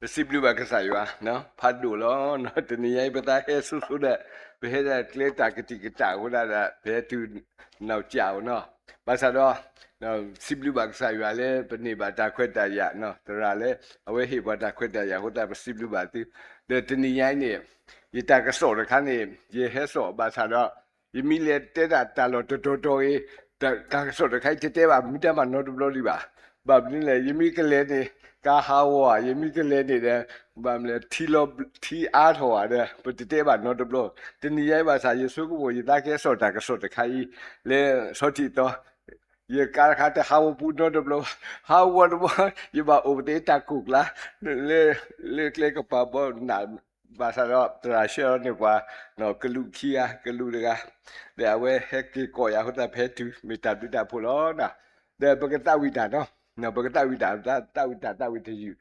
Siblu ba kasaywa no phadu lo no tniyai bata he su da be da kle ta kiti kita wala da be tu nau chao no ba sa do no siblu ba kasaywa le pani ba ta khwet ta ya no tra le awe he ba ta khwet ta ya ho da siblu ba ti de tniyai ni yi ta ka so da khan ni ye he so ba sa do yi mi le te da ta lo to yi ta so da khai te ba mi ta ma no do li ba ni le yi mi ka le niကာဟာဝါယမိကလေးနေတဲ့ဘာမလဲထီအားထော်ရတယ်ပတိတဲပါနော်တဘလတနီရိုက်ပါစာယေဆုကိုယတာကဲစောတာကစောတခိုင်လေစောတီတော့ယေကာခတ်ဟာဝပူနော်တဘလဟာဝါတော့ယဘာအိုတေတာကုကလာလေကလေကပါဘောနာဘာသာတော့တရာရှောနေကွာနော်ကလူခီယာကလူတကတဲ့ဝဲဟက်ကီကိုရဟုတ်တာဖဲတူမီတာတူတာဖိုလောနာတဲ့ပကတဝိတာနော်နော်ပကတဝိတာတဝိတယူ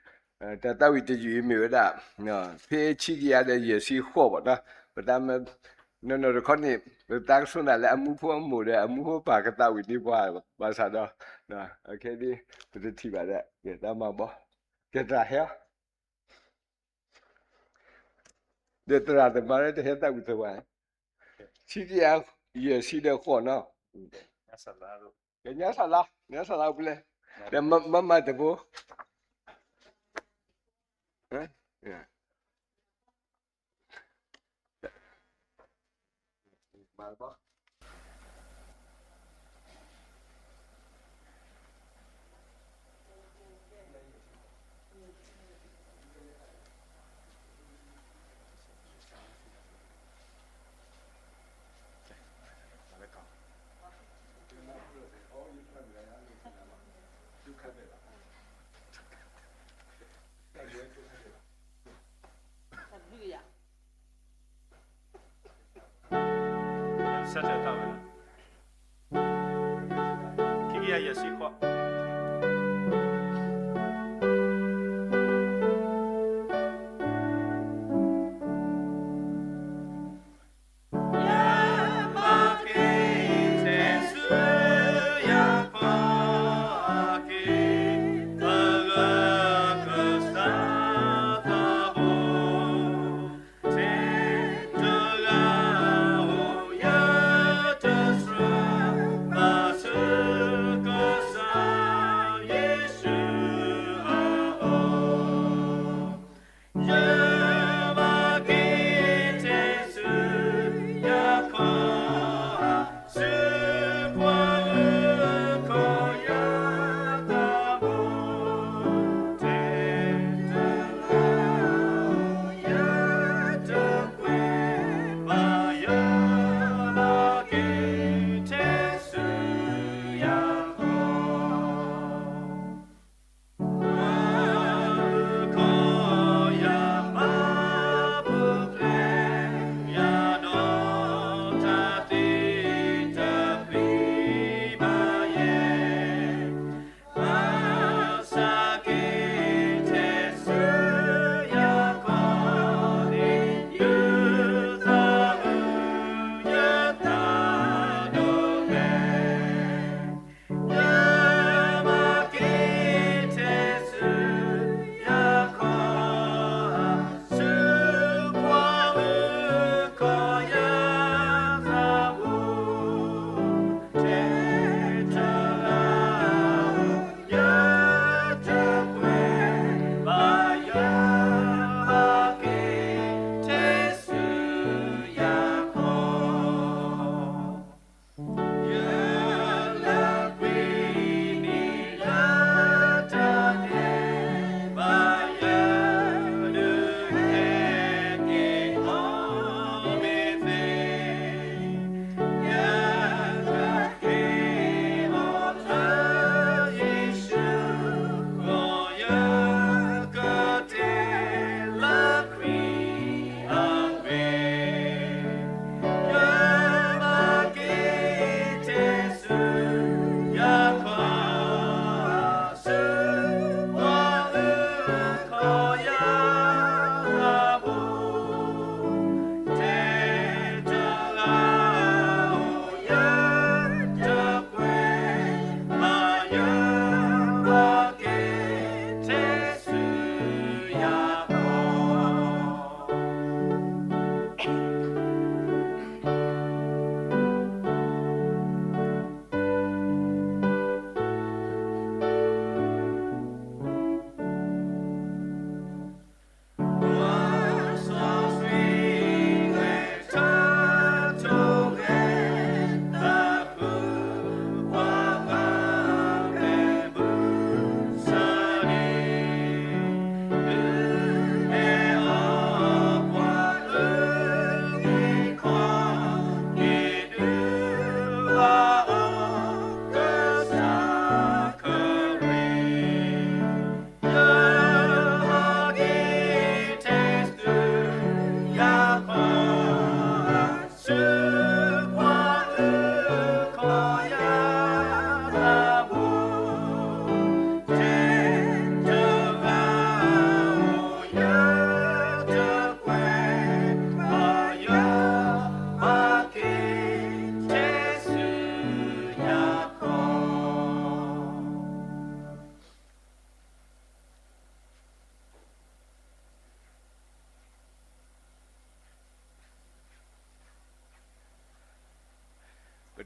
တဝိတယူမြေဒါနော်ဖေးချီရတဲ့ရစီခေါ်ပါနော်ပဒမနော်ရခဏတာကဆုနာလေအမှုဖို့မှုတဲ့အမှုဖို့ပါကတဝိဒီပွားဘာသာတော့နော်โอเคဒီပဒတိပါတဲ့ကဲတမဘောကဲတာဟဲဒီတရာတဲ့မာရတဲ့ဟဲတဝိတဝါချီရစီတဲ့ခေါ်နော်ညဆလာလို့ညဆလာဘလဲde mama de bo yeah malbaဆက်ချက်တော့မယ်ခိကိရစီခွာ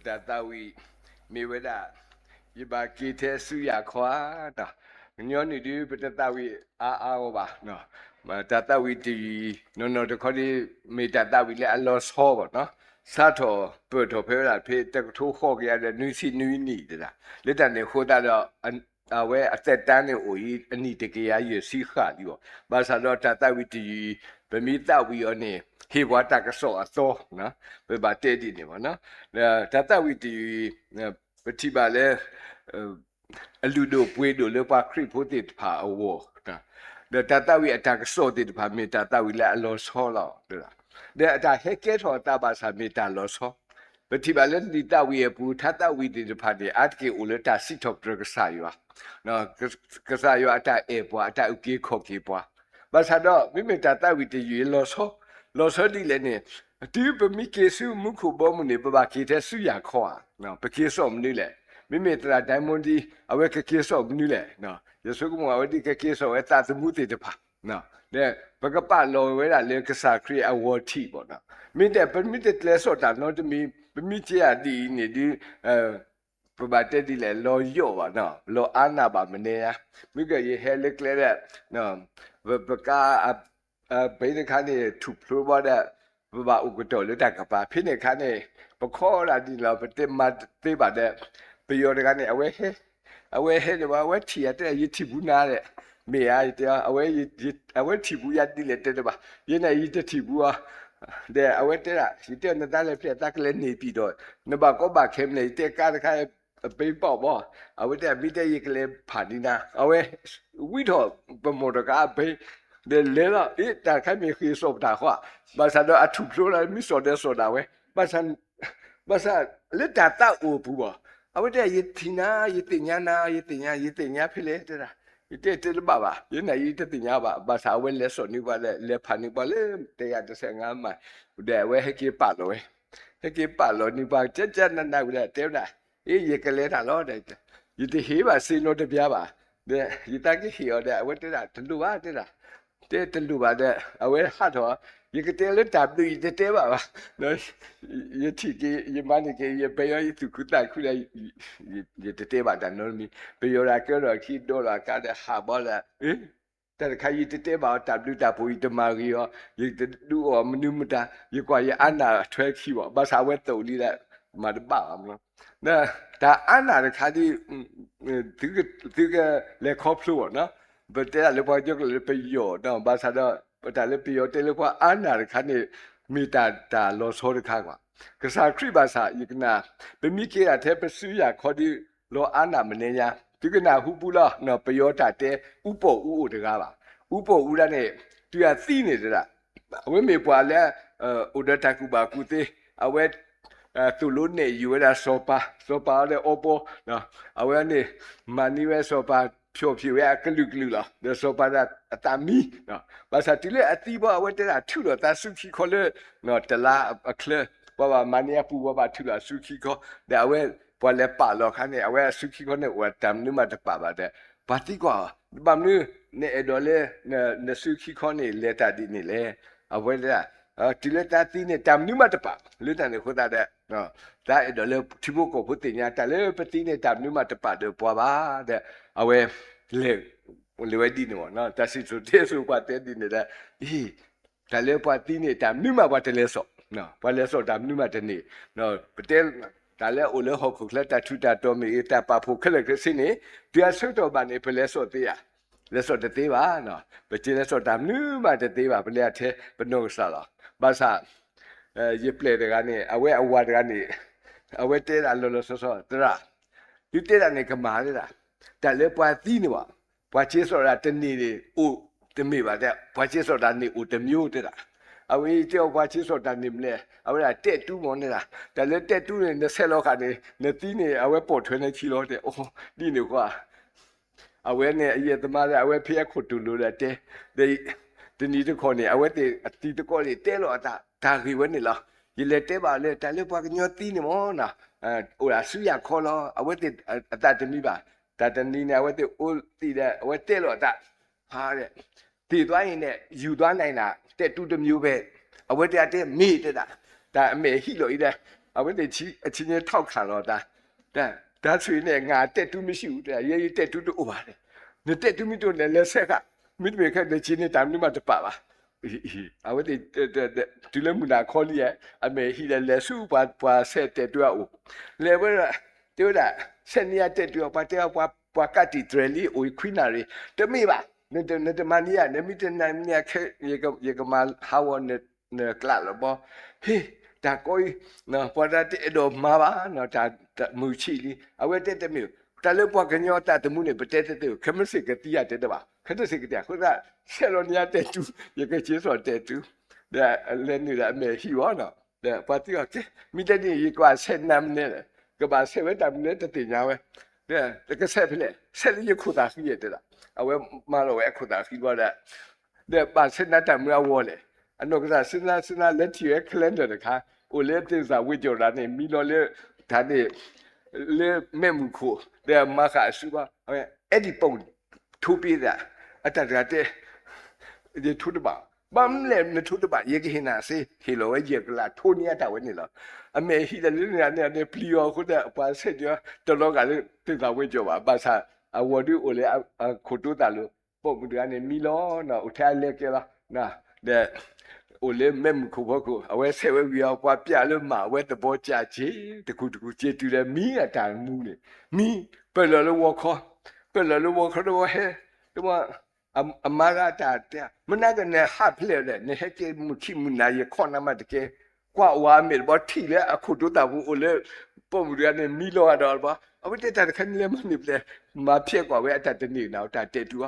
တာတာဝီမေဝဒယဘာကေတဲစုရခွာတာညောနေဒီပတတာဝီအာဘာနော်မတာတာဝီတီနော်တခေါ်ဒီမေတာတာဝီလေအလောဆောပါနော်စာတော်ပွတ်တော်ဖဲလာဖေတကထိုးခေါ်ကြရတဲ့နွီစီနွီနီတလားလက်တန်နေခိုးတာတော့အဝဲအသက်တန်းနေအိုကြီးအနိတကရရစီခါဒီဘာသာတော့တာတာဝီတီဗမီတာဝီယောနေဟေဝတာကဆောအသောနော်ဘယ်ပါတဲဒီနေပါနော်တာတာဝီတီပတိပါလေအလူတို့ပွေးတို့လေပါခရစ်ဖို့တိဖာအဝနော်တာတာဝီအတာကဆောတိဖာမေတာတာဝီလာအလောဆောလောက်တဲ့အတာဟက်ကဲထောတာပါစာမေတာလောဆောပတိပါလေဒီတာဝီပူထတာဝီတိဖာဒီအတ်ကေဦးလတာစီတော့ပရကဆာယောနော်ကဆာယောအတာအေပွားအတာဥကေခောကေပွားဘာသာတော့မိမေတာတာဝီတီရေလောဆောဒီလည်းနေဒီပမိကေစုမုခုဘောမနေပပကေတဲ့စုရခေါ်နော်ပကေဆောမနေလေမိမေတရာဒိုင်မွန်ဒီအဝဲကကေဆောမနေလေနော်ယေဆုကမောအဝဲဒီကကေဆောဝဲတာသမုတေတဖာနော်တဲ့ဘကပလောဝဲတာလေကစားခရီအဝတီပေါ့နော်မိတဲ့ပမိတဲ့လဲဆောတာနော်တမီပမိချာဒီနေဒီပပတက်ဒီလေလောယောပါနော်လောအာနာပါမနေရမိကရေဟဲလက်လဲတဲ့နော်ဘကာဘေးတဲ့ခါနေထူဖလိုပါတဲ့ဘာဥကတော်လက်တကပါဖိနေခါနေပခေါ်လာဒီလောပတက်မတေးပါတဲ့ပြေရတဲ့ကနေအဝဲဟဲဒီဘာဝဲထီရတဲ့ရတီဘူးနာတဲ့မေရတဲ့အဝဲထီဘူးရတိလက်တဲ့ပါရနေရတီဘူးอ่ะတဲ့အဝဲတဲ့ရတဲ့နတလည်းပြတကလည်းနေပြီးတော့နဘကောဘာခဲမနေတဲ့ကားတခါပေးပေါ့ဗောအဝဲတဲ့မိတဲ့ရကလေးဖာဒီနာအဝဲဝိတော့ပမောတကားပေးde lela ta khai mi khi so ta khwa ba sa do athu phlo la mi so de so da we ba sa le ta ta o bu ba a we de yi thina yi tinya phile de da yi te ba ba yi na yi te tinya ba sa we le so ni ba le pha ni ba le te ya 15 ma de we he ki pa lo ni ba cha na we te da yi ke le da lo de yi te he ba si no de bia ba de yi ta ki hi o de we te da lu ba te daတဲ့လူပါတဲ့အဝဲဟတ်တော့ရကတဲ့လက်တပ်လူတဲ့ပါပါနော်ရတိကေရမနိကေရပေယောသူကုတခုလိုက်ရတဲ့ပါတနော်မီပေယောရာကေရောခိဒေါ်လာကတဲ့ဟာဘောလာတဲ့ခါရတဲ့ပါတပ်လူတပ်ပူတမာရီရောရတဲ့လူော်မနုမတာရကွာရအနာထွဲခိပါဘာသာဝဲတူလီတဲ့မတ်ပါမလို့နော်ဒါအနာတဲ့ခါဒီသူကလေခေါပလို့နော်ဘယ်တဲ့လေပေါ်ကြကလေပယောတော့ဘာသာတော့ဒါလေပယောတယ်လေပေါ်အာနာခါနေမီတာတာလောဆောရခါကွာကစားခရိဘာသာယကနာဘမီကေအတဲ့ပစုရခေါ်ဒီလောအာနာမနေညာဒီကနာဟုပူလာနော်ပယောတာတဲ့ဥပေါ်ဥတကားပါဥပေါ်ဥရနဲ့သူရသိနေတာအဝဲမေပွာလဲဥဒတကူဘာကူတေအဝဲသူလုံးနေယူရဆောပါလေအပေါ်နော်အဝဲနေမနီဝဲဆောပါဖြိုရကလူလာဒါဆိုပါတာအတမီနော်ဘာသာတိလေအတိဘဝတဲ့ထူတော့တဆုခီခေါ်လေနော်တလာအခလဘာမနီယာပူဘာထူလာဆုခီခေါ်ဒါဝဲပေါ်လေပါလောခနဲ့အဝဲဆုခီခေါ်နေဝတမ်နုမတပါပါတဲ့ဘာတိကွာဘာမနုနေအဒေါ်လေနဆုခီခေါ်နေလက်တာဒီနေလေအဝဲလေတိလေတာတိနေတမ်နုမတပါလူတန်နေခေါ်တာတဲ့နော်ဒါအဒေါ်လေတိဘကိုဖုတင်ညာတလေပတိနေတမ်နုမတပါတော့ပွားပါတဲ့အဝဲလေဝဲဒီနော်တဆီဆိုတဲ့ဆိုပါတဲ့ဒီနေတာဒါလေပွားတိနေတာမြမပါတလေဆောနော်ဘာလဲဆောဒါမြမတနေနော်ပတဲဒါလေအိုလေဟောခုလက်တထူတာတော်မီတပါဖို့ခလက်ခစင်းနေတရားဆွတော်ပါနေပလဲဆောတေးရလဲဆောတသေးပါနော်ပတဲလဲဆောဒါမြမတသေးပါပလဲထဲဘနုဆလာဘာသာရေပလေတကနေအဝဲအဝါတကနေအဝဲတဲတာလောလောဆောတရာဒီတဲတာနေကမာရတာဒါလေပွားတိနေပါပွားချေဆိုတာတနေ့လေအိုတမေပါတဲ့ပွားချေဆိုတာနေအိုတမျိုးတဲ့တာအဝေးကြောပွားချေဆိုတာနေမလဲအဝဲတက်တူးမောနေတာဒါလေတက်တူးနေ20လောက်ခါနေနေတိနေအဝဲပေါ်ထွေးနေချီလို့တဲ့အိုးဒီနေကွာအဝဲနဲ့အရက်သမားတဲ့အဝဲဖျက်ခုတူလို့တဲ့ဒီနီတခေါ်နေအဝဲတဲ့အတီတကောလေးတဲလို့အတာဒါခီဝဲနေလားရလေတဲပါလေဒါလေပွားကညောတိနေမောနာဟိုဆူရခေါ်လို့အဝဲတဲ့အတာတမီပါဒါတနီနေဝတ်အိုတီတဲ့ဝတ်တဲ့လို့တာဟာတဲ့တီသွားရင်နဲ့ယူသွားနိုင်တာတဲ့တူတမျိုးပဲအဝတ်တဲ့မိတဲ့တာဒါအမေဟိလို့ဤတဲ့ ဝတ်တဲ့ချီအချင်းချင်းထောက်ခံတော့ဒါဆွေနဲ့ငါတက်တူးမရှိဘူးတဲ့ရေးတက်တူးတို့ပါတယ်နေတက်တူးမိတို့နဲ့လက်ဆက်ကမိတွေခက်တဲ့ချင်းနဲ့တမ်းနေမှာတပါပါအဝတ်တဲ့တူလည်းမနာခေါ်လျက်အမေဟိလည်းစုပွားဆက်တဲ့တူအောင်လေဝရတူတာဆက်နေရတဲ့တူပါတဲ့ပွားကတိဒရလီအိုခွိနာရီတမေပါနေတမနီယာနေမိတနိုင်နေခဲရေကမဟာဝနေကလာလောဟေးဒါကိုနော်ပေါ်တာတဲ့တော့မှာပါနော်ဒါမူချီလီအဝဲတဲ့မျိုးတလည်းပွားကညောတာတမှုနေပတဲ့တဲ့ခမစစ်ကတိရတဲ့ပါခက်စစ်ကတိခုနဆယ်လိုနီယာတဲ့တူရေကချေစောတဲ့တူဒါလည်းနေတာအမေဟီဝါနော်ဒါပါတိကမိတဲ့ဒီကွာဆက်နမ်နေကဘာဆက်ဝဲတမ်နေတဲ့တင်ညာဝဲဒါကဆက်ဖလေဆက်ရခုတာခီးရတဲ့လားအဝဲမလို့ဝဲခုတာခီးသွားတဲ့ပါဆက်နတ်တမ်ရဝေါ်လေအနောက်ကစစနာလက်တီရဲ့ကလန်ဒါတခါအိုလေတေဇာဝိကြော်လာနေမီလောလေဒါနေလေမဲမှုခိုတဲ့မခါစုပါအဲ့ဒီပုံထူပြီးတာအတတကတဲ့ဒီထူတပါဘမ်လေနထူတပါယေကဟနာစေဟီလိုဝဲယေကလာထိုနီယာတာဝဲနေလားအမေဟီတယ်နေပလီယောခုတဲ့ပါဆက်ကြတော်တော့ကလေတေဇာဝိကြော်ပါပါစာအဝဒူအိုလေခိုတိုတာလို့ပုံမှုတွေကနေမီလောနော်ဥထိုင်လေကလာနာတဲ့โอเลแม่มคูบ่คูเอาไว้เซเววิเอากว่าပြလို့มาเว้ตะบ่จาจีตะกูจีတူတယ်မီးအတန်မှုနေမီးပယ်လို့ဝခေါ်ပယ်လို့ဝခေါ်တော့ဟဲတော့အမရတာတဲ့မနာကနေဟာဖလေလေနေဟကေမခိမနာရခေါနမတကေกว่าဝါမေဘောထီလေအခုတို့တာဘူးโอเลပုံမှုတွေကနေမီးလောတော့ဘာအဝိတတခဏလေးမနေပလေမဖြစ်กว่าเว้အတတနေတော့တတေတူ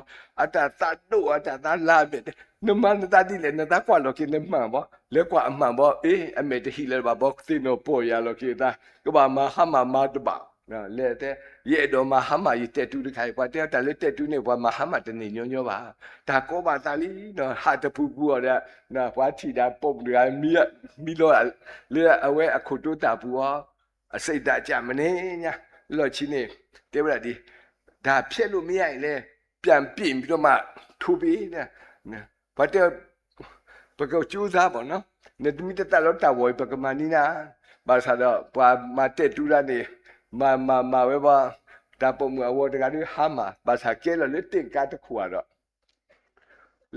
အတသတ်တော့အတသလာပဲနမနတတိလေနတကွာလောကိနေမှန်ဘောလေကွာအမှန်ဘောအေးအမေတဟီလေဘာဘောသိနိုပေါ်ရလောကိတာကဘာမဟာမမတဘာနော်လေတဲ့ရဲ့တော့မဟာမရတက်တူတခိုင်ကွာတဲ့တလေတက်တူနေဘွာမဟာမတနေညညပါဒါကောပါတာလီနော်ဟာတပူပူရတဲ့နော်ဘွာချီတာပုံရမီလောလေအဝဲအခုတို့တာပူအစိတ်တကြမနေညာလောချင်းနေတဲ့ဗလာဒီဒါဖြစ်လို့မရရင်လေပြန်ပြင်ပြီးတော့မှထူပြီးနဲ့ဘာတဲ့ဘကောကျူးစားပေါ့နော်နေတမီတတလောတာဝေပကမနီနာဘာသာတော့ဘာမတက်တူလာနေမဝဲပါဒါပုံမဝတ်တကယ်ဟာမဘာသာကဲလို့လက်တင်ကားတခုတော့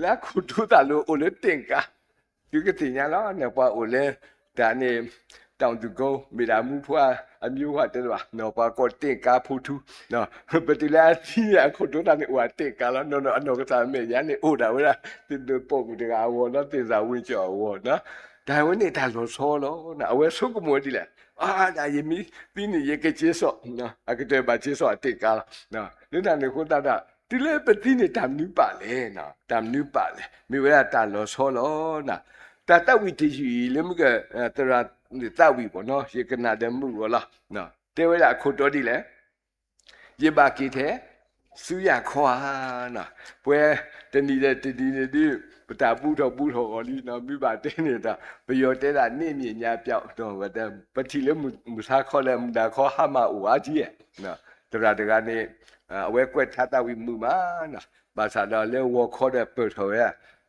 လက်ခုထူတာလို့လက်တင်ကားဒီကတင်ညာလောနေပါအိုလေဒါနေတောင်သူကုန်းမိလာမှုဖွာအမျိုးဟာတဲ့ပါနော်ပါကောတင်ကားဖူထူနော်ပတိလာတီးအခုတို့တာနေဟိုတင်ကားလောနော်အနော်ကစားမေရနေအိုတာဝဲတင်ပုံတကဝနော်တင်စာဝင်းကျော်ဝနော်ဒါဝင်းနေတာလို့ဆောလို့နော်အဝဲဆုကမောဒီလေဒါယမီတင်းနေရကကျေဆောနော်အကတဲ့ပါကျေဆောတင်ကားနော်လူတန်နေခုတတာဒီလေပတိနေတမ်နူပါလေနော်တမ်နူပါလေမိဝဲတာလို့ဆောလို့နော်တတဝိတကြီးလေမကတရာတာဝီပေါ့နော်ရေကနာတဲ့မှုရောလားနော်တဲဝဲတာခုတော်ဒီလေရေပါကီတဲ့စူရခွာနော်ပွဲတနီတဲ့တီနေပတာပူတော့ဟောလီနော်မိပါတင်းနေတာဘယောတဲတာနေမြညာပြောက်တော့ဝတဲ့ပတိလေမူစားခေါ်လဲမဒါခေါ်ဟာမဥအာကြီးရဲ့နော်တရာတကနေအဝဲကွက်ထားတာဝီမှုမှာနော်ဘာသာတော့လေဝခေါ်တဲ့ပတ်ထော်ရ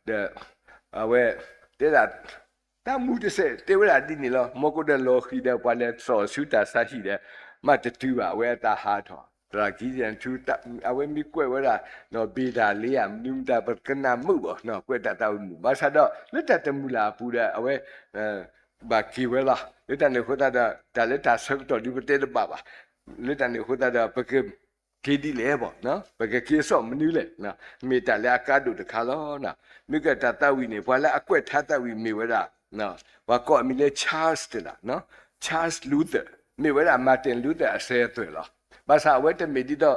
တဲ့အဝဲတဲတာတမှုတစေတေဝရာဒီနီလောမကုဒလောခိတဲ့ပါလေဆောဆူတာဆာရှိတဲ့မတ်တူပါဝဲတာဟာတော်တရာကြီးရန်သူအဝဲမိကွဲဝဲတာနော်ဘေတာလေးရမြူတာပကနာမှုပေါ့နော်ကွဲတာတောက်မှုဘာသာတော့လက်တတမူလာပူတဲ့အဝဲဘာကီဝဲလာလက်တနေခတာဒါလက်တာဆက်တော်ဒီပတဲပါလက်တနေခတာပကကေဒီလေပေါ့နော်ပကကေဆောမနူးလေနော်မေတ္တာလက်အကားတို့တခါလောနော်မိကတတဝီနေဘွာလက်အကွက်ထားတဝီမေဝဲတာနော်ဘာကောအမီလေချားစ်တလားနော်ချားစ်လူသာမေဝဲတာမာတင်လူသာအဆဲသွဲလားဘာသာဝဲတမီဒီတော့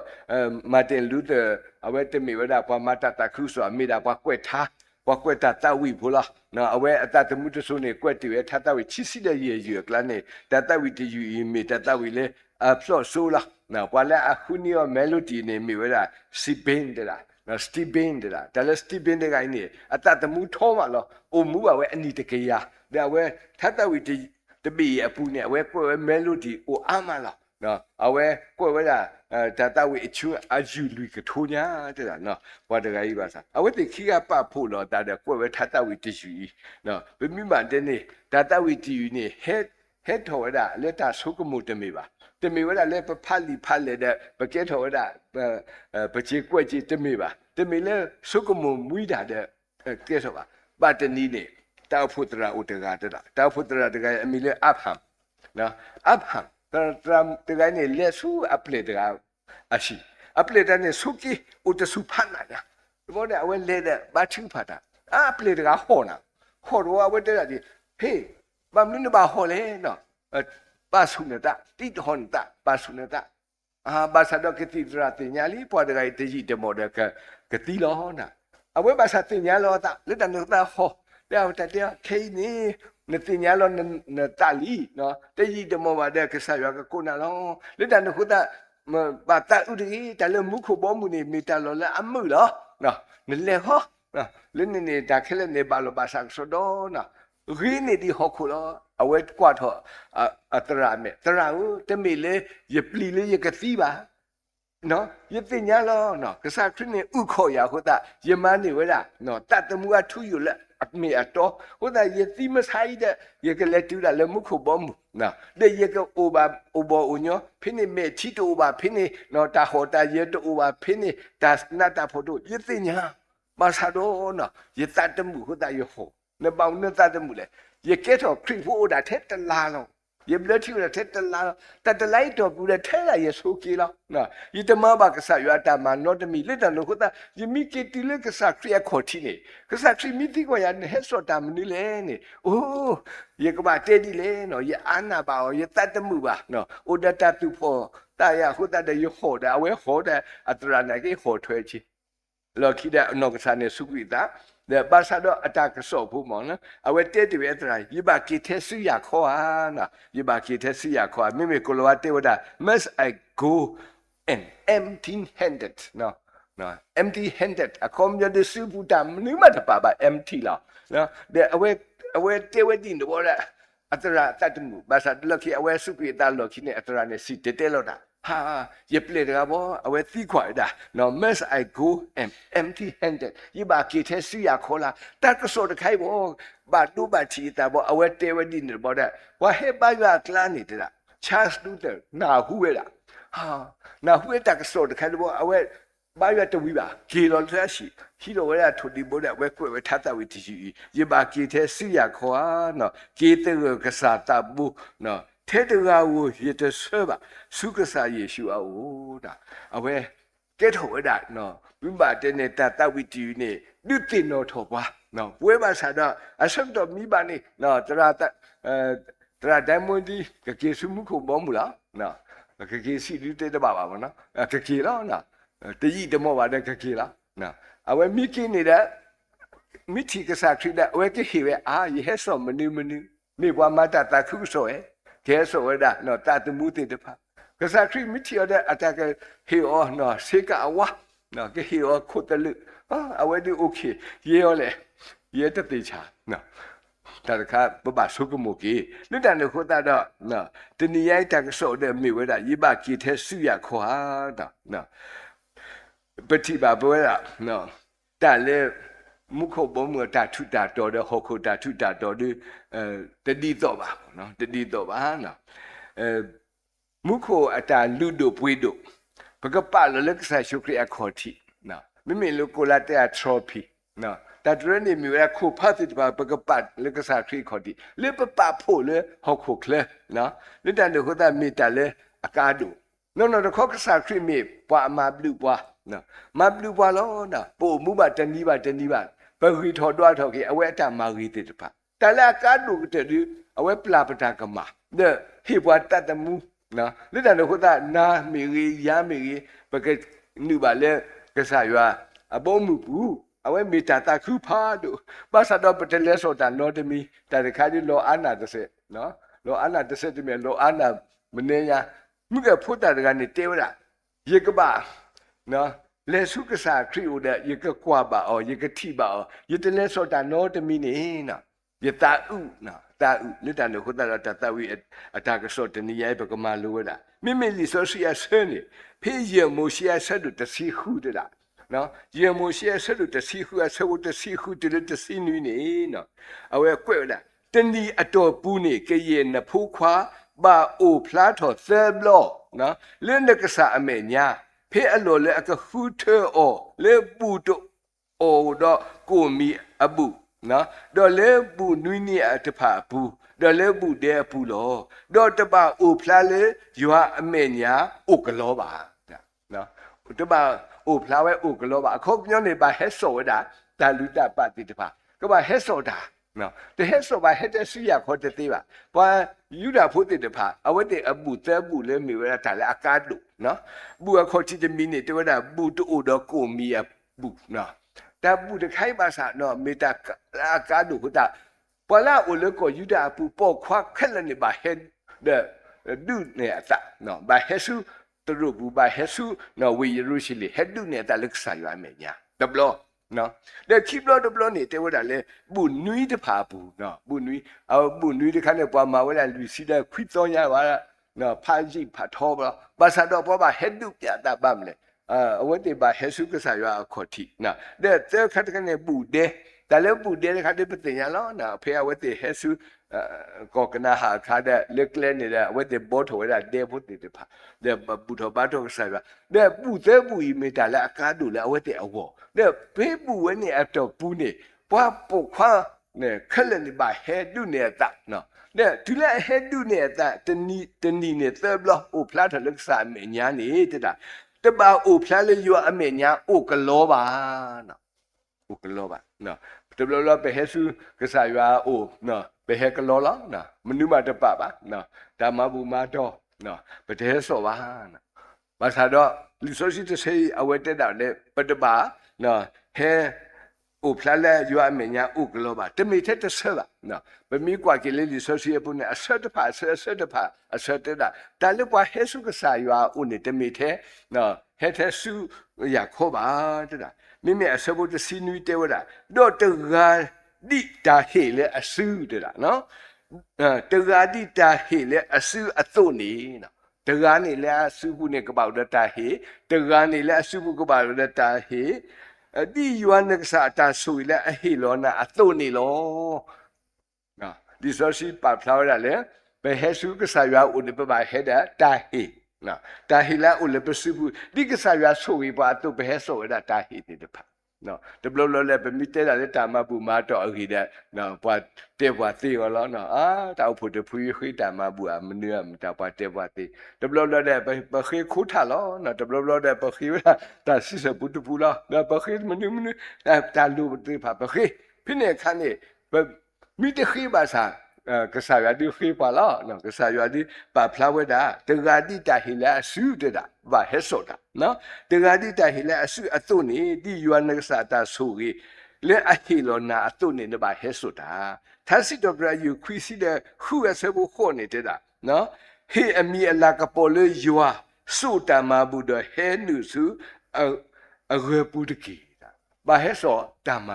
မာတင်လူသာအဝဲတမီဝဲတာဘာမာတတခရုဆိုအမေတာဘာကွက်ထားဘာကွက်တာတဝီဘူးလားနော်အဝဲအတတမှုတဆုနေကွက်တီဝဲထားတဝီချစ်စီတဲ့ရေကလနဲ့တတဝီတီယူမေတတဝီလေအဖလော့ဆိုလားနော်ဘာလဲအခုနီယောမဲလိုဒီနေမေဝဲတာစီဘင်းတလားနော်စတီဘင်းတလားဒါလည်းစတီဘင်းတကိုင်းနေအတတမှုထောမှာလောအိုမှုပါဝဲအနီတကေယာဒါဝဲထတဝီတီတပီအပူနဲ့ဝဲကွဲမဲလိုဒီအိုအမလားနော်အဝဲကွဲဝဲတာတတဝီအချူအယူလူကထိုးညာတဲ့နော်ဘာတကကြီးပါစားအဝဲတိခိကပဖို့လောတာတဲ့ကွဲဝဲထတဝီတီယူနော်ဘမိမန်တဲ့နေတတဝီတီယူနေဟဲ hết thôi đã lấy ta số cái một tụi mình đã lấy phát lì đã bà kết thôi đã bà chỉ quay chỉ tụi mình lấy số cái một mũi đã để kết thôi bà tên đi nè tao phụ ra u từ gà đó tao phụ ra từ gà mình lấy áp hàm nó áp hàm tao từ gà này lấy số áp lệ từ gà ashi áp lệ đó này số cái u từ số phát này nha bố này ông lấy đó bà chưng phát à áp lệ từ gà hồ nào hồ đó ông lấy đó đi hey bà mình bà hồ lấy nó bà xuống đó tít hòn ta bà xuống đó bà sao đó cái tít ra thì nhà lý qua được cái gì để mua được cái tít lo nè ông bà sao thì nhà lo ta lấy đàn nước ta hồ đeo ta đeo khi ní nè thì nhà lo nè ta lý nó cái gì để mua được cái sao cái cô nào lo lấy đàn nước ta mà bà ta ưu đi ta lên múc khô bom mù này mi ta lo là ấm mưa đó nè nên lẽ ho nè lên này ta khi lên này bà lo bà sang số đó nè ghi này đi học khô loเอาไว้กว่าเถอะตราเมตราจะมีเลยอย่าปลีเลยอย่ากระซีบ่าเนาะอย่าติญาล้อเนาะกษัตริย์เนี่ยอุขอยาโหตะยามันนี่เวล่ะเนาะตัดตะมูอะทุอยู่ละอัตมีอะตอโหตะอย่าซีมะไซดะอย่ากะเลตุละละมุขบอมเนาะเดอย่ากะโอบาโอบอุญอพินี่เมทิโตโอบาพินี่เนาะตาโหตะเยตโอบาพินี่ตานาตาโพโตอย่าติญามาซาโดเนาะอย่าตัดตะมูโหตะยโหเนบ่าวเนตัดตะมูเลยये क्या तो क्रिफो उड़ा ठेट लालो ये ब्लड उड़ा ठेट लालो तट लाइट तो पूरा ठेला ये सोकी लो ना ये तो माँ बाप के साथ यो आता मान नो तो मिले तो लोग होता ये मी के तिले के साथ क्रिया खोटी ने के साथ क्रिया मिती को यार ने है सोटा मनी ले ने ओह ये को बात टेडी ले नो ये आना बाओ ये तट मुबा नो उड़ा तट पो ताया होता दे ये होता अवे होता अतरा ना के हो ठुए ची लो किदा नो के साथ ने सुकुइताเดี๋ยวภาษาดอัตากระสอบผู้มองนะเอาไว้เตติเวทไรยิบากิเทสุยาขวานะยิบากิเทสุยาขวาไม่มีกลัวเทวดา must I go and empty handed เนาะ empty handed อะคอมจะได้ซื้อผู้ตามนึกมาถ้าป่า empty แล้วเนาะเดี๋ยวเอาไว้เทวดินตัวละอัตราตัดมือภาษาลักที่เอาไว้สุกิตาลักที่เนี่ยอัตราเนี่ยสิเตแล้วนะฮ่าอย่าเปลี่ยนครับว่าเอาไว้ตีขวายได้เนาะ must I go and empty handed ยี่บากิเทสุยาโคลาแต่ก็สอดใครบอกบาดดูบาดทีแต่บอกเอาไว้เทวดินบอกได้ว่าให้บายากลานี่ละชาสดูเตอร์น่าหัวละฮ่าน่าหัวแต่ก็สอดใครบอกเอาไว้บายาตัววิบากีรอนเสียสิฮีโร่เวลาทุดีบอกได้ไว้กล้วยทัดตาวิธียี่บากิเทสุยาโคลาเนาะกีเตอร์กษัตริย์ตาบุเนาะเทตราวูยเตเซบะสุกษาเยซูอาโอดาเอาไว้เกตโหดาเนาะวิบาเตเนตาตาวิตีเนี่ยดุติโนโทวะเนาะเวบาซาดาอสังตมีบานี่เนาะตราไดมอนดีกะเกซุมุขบอมละเนาะกะเกสิดุเตตบาบาเนาะกะเกละเนาะตะยีตมอวาดกะเกละเนาะเอาไว้มิกินี่ดะมิธิกษาคริดะเอาไว้กะเฮเวเยเฮซอมนึนี่บวามาตาตาคุโซแค่สวยได้เนาะตาตมูติดพะก็สักครีมิเทียได้อาจจะก็เฮียเนาะเสกเอาวะเนาะก็เฮียโคตรลึกเอาไว้ดูโอเคเยี่ยเลยเยี่ยจะตีชาเนาะแต่ครับบ่บาสุกมุกีนึกแต่เนี่ยโคตรได้เนาะทีนี้ไอ้ตากโซเดมีไว้ได้ยี่บากีเทสุยาขวาเนาะปฏิบัติไว้ละเนาะแต่เลยมุขบมือตาทุตาตัวเดหกตาทุตาตัวดูตดีต่อบ่าเนาะตดีต่อบ่าเนาะมุขอัตาลูโดปุยโดปกปะลลักษณะชุกริอาคอติเนาะไม่มีลูกโลเตอะทรอพีเนาะแต่ตรงนี้มีเวลาคู่พาติบ่าปกปะลักษณะคริคอติเลปปะโพเลยหกเคลเนาะนี่แต่เดี๋ยวเขาตามีแต่เลยอากาดูเนาะเดี๋ยวเขาก็สาคริมีปะมาบลูปะเนาะมาบลูปะแล้วเนาะปูมุบะตันนี้บะบางทีถอดด้วยถอดกี่เอาไว้แต่มารีติดปะแต่ละการดูก็จะดูเอาไว้ปลาปตากมาเนี่ยที่ว่าตัดมูนะนี่แต่เราคนตานามีรียามีรีปกตินึกว่าเลยก็ใส่ว่าบ่มูปูเอาไว้มีตาคือพาดูภาษาดอกเป็นเลสโอตานโนดมีแต่ในข้าที่โลอานาตเสเนาะโลอานาตเสที่มีโลอานามันเนี่ยมึงก็พูดแต่กันนี่เตี้ยละเยกบ้าเนาะเลสุกษาคริโอเดยกกว่าบ่อยกทิบ่ยตเลสโตานโนตมีนี่นะยตาอุนะตาอุลิตาโนคุตาตาวิอตากสตนียายปกมาลูดามิลิโซซิยาเซนี่เพเยโมซิยาเซดุตสิฮูดะเนาะเยโมซิยาเซดุตสิฮูอะเซวุตสิฮูตเลตสินุนี่เนาะเอาไว้กวยละ တဏီအတော်ပူနေကရေနဖူးခွာဘာအိုဖလားထော်သဲဘလောနော်လင်းနကဆာအမေညာဖေအလောလေအကဟူထေအောလေပူတိုအောတော့ကိုမီအဘူနော်တော့လေပူနွိနီအတဖာဘူးတော့လေပူတဲ့ပူလောတော့တပအိုဖလားလေယွာအမေညာအိုကလောပါနော်တပအိုဖလားဝဲအိုကလောပါအခုပြောနေပါဟဲဆိုတာတာလူတပတ်တိတပါကဘာဟဲဆိုတာနော်တဟဲဆိုပါဟဲတဲ့စီရခေါ်တဲ့သေးပါဘာယူတာဖို့တဲ့တဖာအဝတ်တဲ့အပူသဲပူလဲမိဝဲတာလဲအကားတူနော်ပူအခေါ်ချစ်တမီနေတဝတာပူတူတော့ကိုမီအပူနော်တပူတခိုင်ပါစာနော်မေတာအကားတူဟတာပလာအိုလကိုယူတာပူပေါ့ခွာခက်လည်းနေပါဟဲတဲ့ဒုနေအတာနော်ဘာဟဲဆူတရဘူဘာဟဲဆူနော်ဝီရူရှိလေဟဲဒုနေတာလက်ဆာရွာမယ်ညာတဘလောနော်တဲ့ခိဘလောတဘလောနေတဲဝတာလေဘူးနွီးတဖာဘူးနော်ဘူးနွီးဘူးနွီးတခါနဲ့ပွားမှာဝဲလာလူစီတဲ့ခွိတော်ရပါလားနော်ဖာကြည့်ဖာထောဘလားဘာသာတော့ဘောပါဟဲဒုပြတာပါမလဲအဝတ်တေပါဟဲဆုကဆာရွာအခေါ်တိနော်တဲ့ခတ်ခနဲ့ဘူးတဲ့ဒါလည်းဘူးတဲ့ခါတဲ့ပတင်ရလောနော်ဖေအဝတ်တေဟဲဆုကောကနာဟာခါတဲ့လက်လက်နေတဲ့အဝတ်တေဘောထောဝဲတာတဲဖို့တေတဖာတဲ့ဘူးထောဘာတော့ကဆာရွာတဲ့ဘူးသေးဘူးဤမေတာလည်းအကားတူလည်းအဝတ်တေအဝေါ်တဲ့ဘေးပူဝဲနေအတော့ပူနေပွားပုတ်ခွာနေခက်လည်းနေပါဟဲတုနေတာနော်တဲ့ဒီလည်းဟဲတုနေတာတနီနေသဘလအိုဖလာထလက်စာမညာနေတဲ့တပါအိုဖလာလေယောအမေညာအိုကလောပါနော်အိုကလောပါနော်တဘလပဲဟဲဆူကစားရွာအိုနော်ပဲဟဲကလောလားနော်မနုမတပပါနော်ဒါမဘူမာတော့နော်ပတဲစောပါနော်ဘာသာတော့လူဆိုရှိတဲ့ဆေးအဝဲတက်တာလေပတပါနော်ဟဲအိုဖလာလေယူအမညာဥကလောပါတမိထက်တဆပါနော်ဘမီကွာကလေးဒီဆိုရှိပုန်အဆက်တဖာဆက်တဖာအဆက်တတာတလည်းပွားဟဲစုကစားယူဦးနေတမိထဲနော်ဟဲတဲ့စုရခေါ်ပါတဲ့မိမိအစဘုတ်စီနွီတဲဝတာတော့တကာဒီတာဟေလေအဆူတဲ့နော်တကာဒီတာဟေလေအဆူအသွနေနော်တကာနေလဲအဆူဘူးနေကပောက်တဲ့တာဟေတကာနေလဲအဆူဘူးကပောက်တဲ့တာဟေဒီယွမ်နကစားတာဆူလေအဟေလောနာအသွနေလောနော်ဒီဆိုရှိပါဖလာရလေဘယ်ဟဲဆူကစားရွာဦးနေပပါဟဲတာတာဟေနော်တာဟီလာဦးလေပစုဘူးဒီကစားရွာဆူဝေပါတော့ဘယ်ဟဲဆိုရတာဟေတဲ့တဖာနော်တဘလလလည်းပမိတဲတာလေတာမပူမာတော့အခီတဲ့နော်ပွားတဲပွားသေးရောနော်တောက်ဖို့တဖူးခိတာမပူအမနည်းမတာပွားတဲပွားသေးတဘလလလည်းပခိခုထလောနော်တဘလလလည်းပခိတာစစ်စပူတပူလာနော်ပခိမနည်းတာလူတေဖာပခိဖိနေခါနေမိတခိပါစာကစားရဒီခိပါလာနော်ကစားရဒီပါဖလာဝဲတာတဂါတိတာဟီလာဆူတတာဘာဟဲဆိုတာနော်တဂါတိတာဟီလာအဆူအသွနေဒီယွမ်နကစားတာဆူကြီးလေအဟီလောနာအသွနေဘာဟဲဆိုတာသာစီတော့ပြယူခွီစီတဲ့ခုအဆဘူခေါ်နေတာနော်ဟေအမီအလာကပေါ်လေယွာဆိုတာမဘူးတော့ဟဲနုစုအဂေပူတကီဘာဟဲဆိုတာမ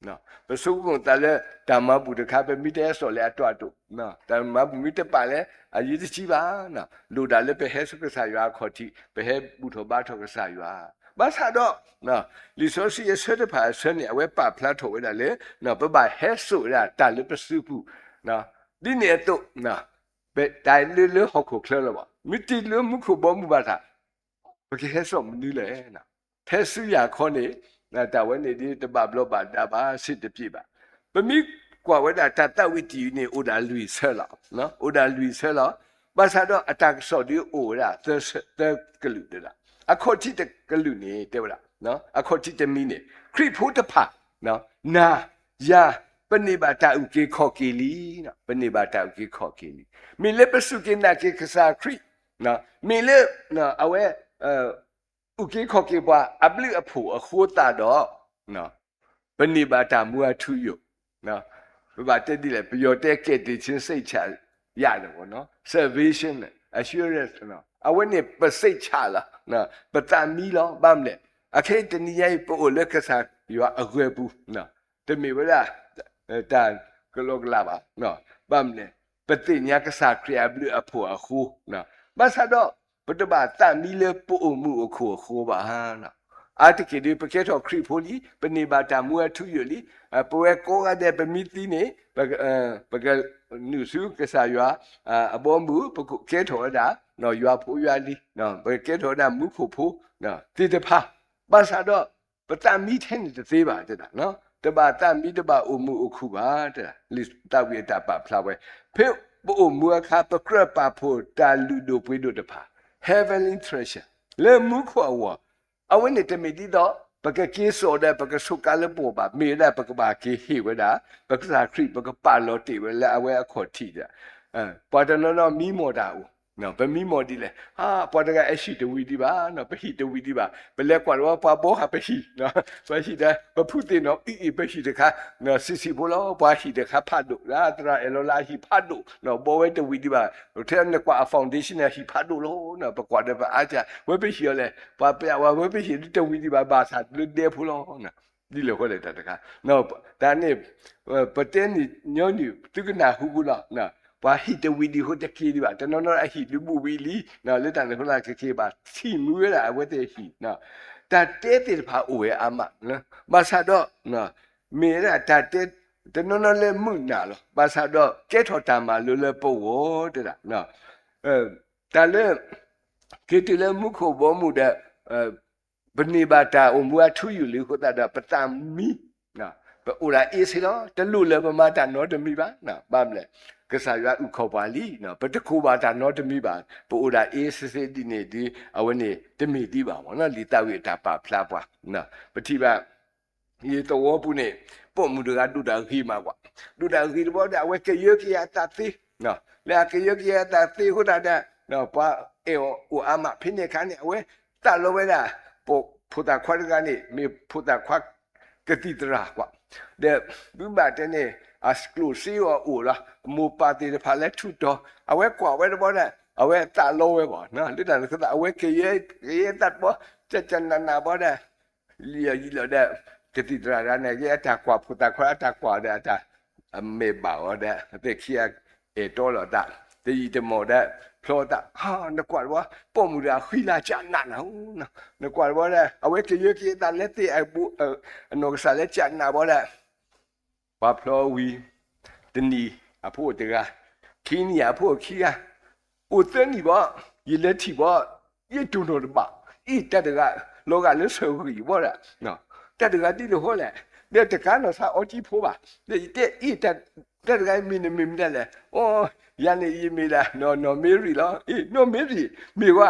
နော်ပစုံတလည်းဓမ္မဘူတခါပဲမိတဲ့ဆိုလဲအတွတ်တို့နော်ဓမ္မဘူမိတဲ့ပါလဲအရေးကြီးပါနော်လူဒါလည်းပဲဟဲဆုကစားရွာခေါ်တိပဲဟဲဘူထောဘာထောကစားရွာဘာသာတော့နော်လီဆိုစီရဆက်တဲ့ပါဆန်အဝဲပါဖလာထောဝဲတယ်လေနော်ပပဟဲဆုရတာလည်းပစုဘူးနော်ဒီနေတော့နော်ပဲတိုင်လေဟောခုခလလောမိတီလမှုခုဘောမှုပါတာဘယ်ဟဲဆုမနူးလဲနော်ထဲစုရခေါ်နေတာဝဲနေဒီတပဘလောပါတာပါစစ်တပြည့်ပါပမိကွာဝဲတာတတဝိတီနေအိုဒါလူဆဲလာနော်အိုဒါလူဆဲလာဘာသာတော့အတက်ဆော်ဒီအိုရာသကလူတလားအခုတိတကလူနေတဲ့ဗလားနော်အခုတိတမီနေခရိဖို့တဖာနော်နာယာပနိဘာတာဥကေခောကီလီနော်ပနိဘာတာဥကေခောကီလီမီလေပစုကိနာကေခစာခရိနော်မီလေနော်အဝဲဥကေခောကေပွားအပလိအဖို့အခုတာတော့နော်ပနိဘာတာမူအထူယနော်ဘာတက်ဒီလေပြောတဲ့ကဲ့တဲ့ချင်းစိတ်ချရတယ်ဗောနော် salvation assurance နော်အဝဲနေပစိတ်ချလာနော်ပတမီလောဗမ်းလေအခေတနီရဲ့ပိုလက်ကစားရွာအကွယ်ဘူးနော်တမီဝလာတာကလောကလာပါနော်ဗမ်းလေပတိညာကစားခရဘလူအဖို့အခုနော်ဘာသာတော့ပတဘာတမီလေပိုမှုအခုပါနော် article ပကက်တော့ခရီဖိုလီပနေဘာတာမူအထူရလီပွဲကောတဲ့ပမီတီနေပကနုစုကစားရွာအဘောမှုပကက်ထော်တာနော်ရွာဖိုးရွာလီနော်ပကက်ထော်တာမူဖို့ဖို့နော်တိတဖာဘာသာတော့ပတမီထဲနေသေးပါတဲ့နော်တဘာတမီတဘာအမှုအခုပါတဲ့လစ်တဝေတာပါဖလာဝဲဖေဘိုမူအခါပကရပါဖို့တာလူဒိုပွေးတို့တဖာ heavenly treasure လေမူခွာဝအဝနေတမီဒီတော့ပကကေဆိုတဲ့ပကဆုကလည်းပေါ်ပါမေတဲ့ပကဘာကေဟိဝဒါပကစာခရိပကပါလို့တေဝဲအဝဲအခေါ်ထိတဲ့ပေါ်တနော်မီမော်တာဦးနော်ဗမီမော်ဒီလေဟာပေါ်တကအရှိတဝီဒီပါနော်ပဟိတဝီဒီပါဘလက်ကွာတော့ပါဘောဟာပဟိနော်ပဟိတဲ့ပဖုတင်နော်အီပဟိတခါနော်စီစီဘောလောပါဟိတခါဖတ်လို့လာတရာအလောလာဟိဖတ်လို့နော်ဘောဝဲတဝီဒီပါထဲနဲ့ကွာဖောင်ဒေးရှင်းနဲ့ဟိဖတ်လို့လို့နော်ပကွာတဲ့ပါအားကြဝဲပဟိရလေပါပြဝဝဲပဟိတဝီဒီပါဘာသာလူတဲ့ဖူလို့နော်ဒီလိုခေါ်တဲ့တခါနော်ဒါနဲ့ပတဲနီညောနီသူကနာဟုဘူးလားနော်ဘာဟိတဝီဒီဟိုတကီဒီပါတနော်အဟိလူဘူဝီလီနော်လက်တန်ခလာခေပါစီမူရတာအဝဲတဲ့ဟိနော်တတဲတေဖာအိုဝဲအမနော်ဘာသာတော့နော်မေရတတဲတနော်လေမှုနာလောဘာသာတော့ကဲထော်တာမလိုလေပို့ဝတဲ့နော်တလည်းကေတလည်းမှုခိုဘောမှုတဲ့ဘနိဘာတာအမွာထူယူလေခိုတာပတမီနော်အိုရာအေးစီတော့တလူလည်းပမာတာနော်တမီပါနော်ဘာမလဲကစားရဥခေါ်ပါလီနော်ပတခုပါတာနော်တမီပါပိုဒါအေးစစ်စစ်ဒီနေဒီအဝနေတမီဒီပါဘောနော်လီတောက်ရတာပါဖလားပွားနော်ပတိပါရေတော်ပုနေပို့မှုတကတူတာခီမှာကွာတူတာခီဘောဒါဝဲကရကရတာသိနော်လေကရကရတာသိဟိုတာနော်ပါအေအိုအမဖိနေခါနေဝဲတလောဝဲတာပို့ဖုတာခွားကနေမေဖုတာခွားကတိတရာကွာတဲ့ဘုမတဲ့နေ exclusive အိုလားမူပါတီဖာလက်ထူတော့အဝဲကွာဝဲတော့တဲ့အဝဲတာလောဝဲပေါ့နော်လက်တန်ကအဝဲကေရတတ်ပေါ့ချန်နာပေါ့တဲ့လီရီလောတဲ့ကတိတရာနဲ့ရတာကွာဖုတာခွာတာကွာတဲ့အမေပါတဲ့တဲ့ခီယာအေတော်လောတာဒီတမောတဲ့ဖလောတာဟာနကွာဝါပုံမူရာခီလာချာနာနော်နကွာဝါတဲ့အဝဲကေရတာလက်တဲ့အဘူအနောကစားလက်ချာနာပေါ့တဲ့ဘာဖလောဝီတနီအဖို့တကခင်းနီအဖို့ခီယာဦးတနီပါရလက်တီပါရတူတော်ပါဤတတကလောကလည်းဆိုကြီးပေါ့လားနော်တတကတိလို့ဟောလဲတဲ့တကတော့စာအကြီးဖိုးပါတဲ့ဤတတကမင်းမင်းတယ်လေအော်ရန်နေမီလာနော်မေရီလားအေးနော်မေရီမေဝါ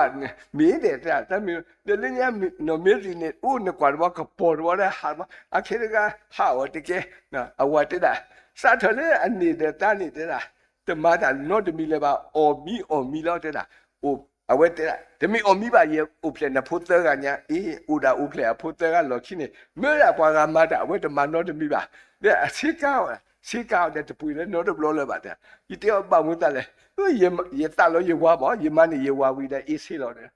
မေးတယ်တာမေတဲ့လင်းရနော်မေရီနဲ့ဦးနကွာတော့ကပေါ်တော့ဟာမအခက်ကဟာဝတကဲနော်အဝတ်တာစာထလေအနေတဲ့တာနေတဲ့လားတမတာနော်တမီလေပါအော်မီလောက်တဲ့လားအိုအဝတ်တဲ့တမီအော်မီပါရဲ့ဥပလနဖို့တကညာအေးဦးတာဥပလဖို့တကလောခိနေမေရပွားကမတာအဝတ်တမနော်တမီပါတဲ့အစီကောင်းစီကောက်တဲ့တပူလေနော်တဘလောလဲပါတယ်ဒီတယောက်ပေါ့မတလဲရေတလို့ရေဝါပေါ့ရေမနေရေဝါဝီတဲ့အေးစီလို့တယ်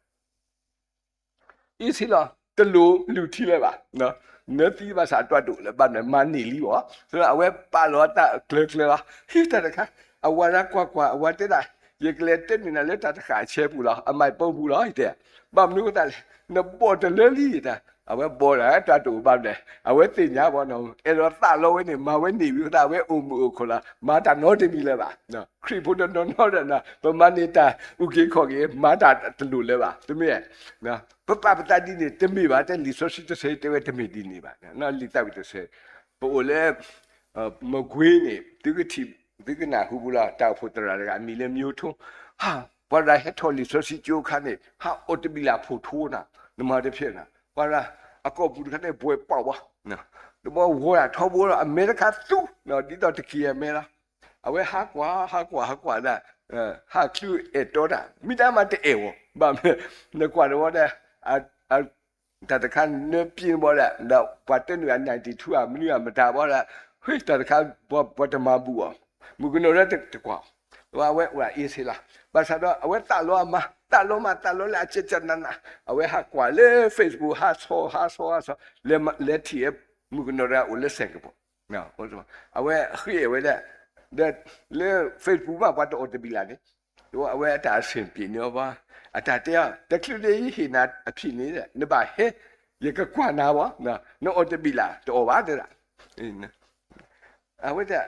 အေးစီလို့တလူထီလဲပါနော်နတိပါစာတွတ်တူလဲပါမယ်မနီလီပေါ့ဆိုတော့အဝဲပါလို့တာကလကလဟိတတခါအဝရကွာအဝတဲ့တာရေကလေးတက်နေလဲတတခါချဲပူလားအမိုက်ပုံပူလားတဲ့ဘာမလို့တလဲနပေါ်တလဲလီတဲ့အဝဲပေါ်လာတတူပါလေအဝဲတင်ညာဘောနော်အဲ့တော့သလောဝဲနေမဝဲနေပြီးတာဝဲအုံမူခေါ်လာမာတာနော်တမီလဲပါနော်ခရီးဘုဒ္ဓနော်တဲ့နော်ဗမနေတာဥကေခေါ်ကေမာတာတလူလဲပါတမီးနော်ပပပတာဒီနေတမီပါတဲ့လီဆိုရှိတစေတဲဝဲတမီဒီနေပါနော်လီတောက်တစေပိုလေမကွေးနေဒီကနာဟူဘူးလားတောက်ဖို့တရာကအမီလဲမျိုးထုံးဟာဘာလာဟက်ထော်လီဆိုရှိဂျိုခါနေဟာအော်တမီလာဖို့ထိုးနာနမတဲ့ဖြစ်နာဘာလာအကောဘူးခနဲ့ဘွယ်ပေါ့ပါနော်ဒီဘောဝါထောဘောအမေရိကသူနော်ဒီတော့တကီအမေလားအဝဲဟာကွာဒါဟာကျူအတော်တာမိသားမတဲ့ဝဘာမကွာတော့တဲ့အတခါနပြင်းပေါ်လာတော့ပတ်တဲ့နူ92အမနူမတာပေါ်လာဟိတတခါဘောတမဘူးမူကနော်ရက်တကွာဝဲအေးစီလားဘာသာတော့အဝဲတလောမလာချက်နနာအဝဲဟာကွာလေ Facebook ဟာဆိုလေတီမူကနော်ရဦးလက်ဆက်ကပေါ့နော်ဟုတ်တယ်အဝဲခရီးဝဲတဲ့လေ Facebook မှာပတ်တော့တပီလာနေတော့အဝဲအတာအဆင်ပြေနေပါအတာတဲ့တက်ကလေးဟိနာအဖြစ်နေတဲ့နဘာဟဲ ye ka kwa na wa na no otebila to ba de la a we de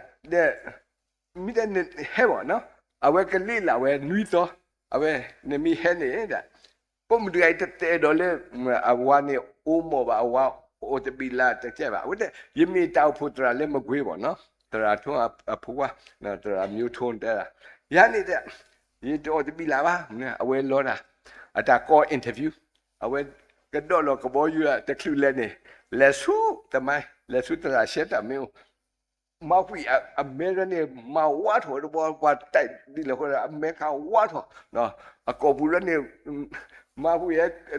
mi de he wa no a we ka li la we nui to a we ne mi he ne da po mu de te do le a wa ne o mo ba wa otebila te che ba we de ye mi ta phu tra le ma gwe ba no tra thon a phu wa na tra myu thon de la ya ni de ye to otebila ba a we lo da a ta ko interview a we ka do lo ka bo yu la te khlu le ne le su ta mai le su tra she ta mi ma wi a me ne ma wa tho do bo kwa tai di lo ko a me ka wa tho no a ko bu le ne ma wi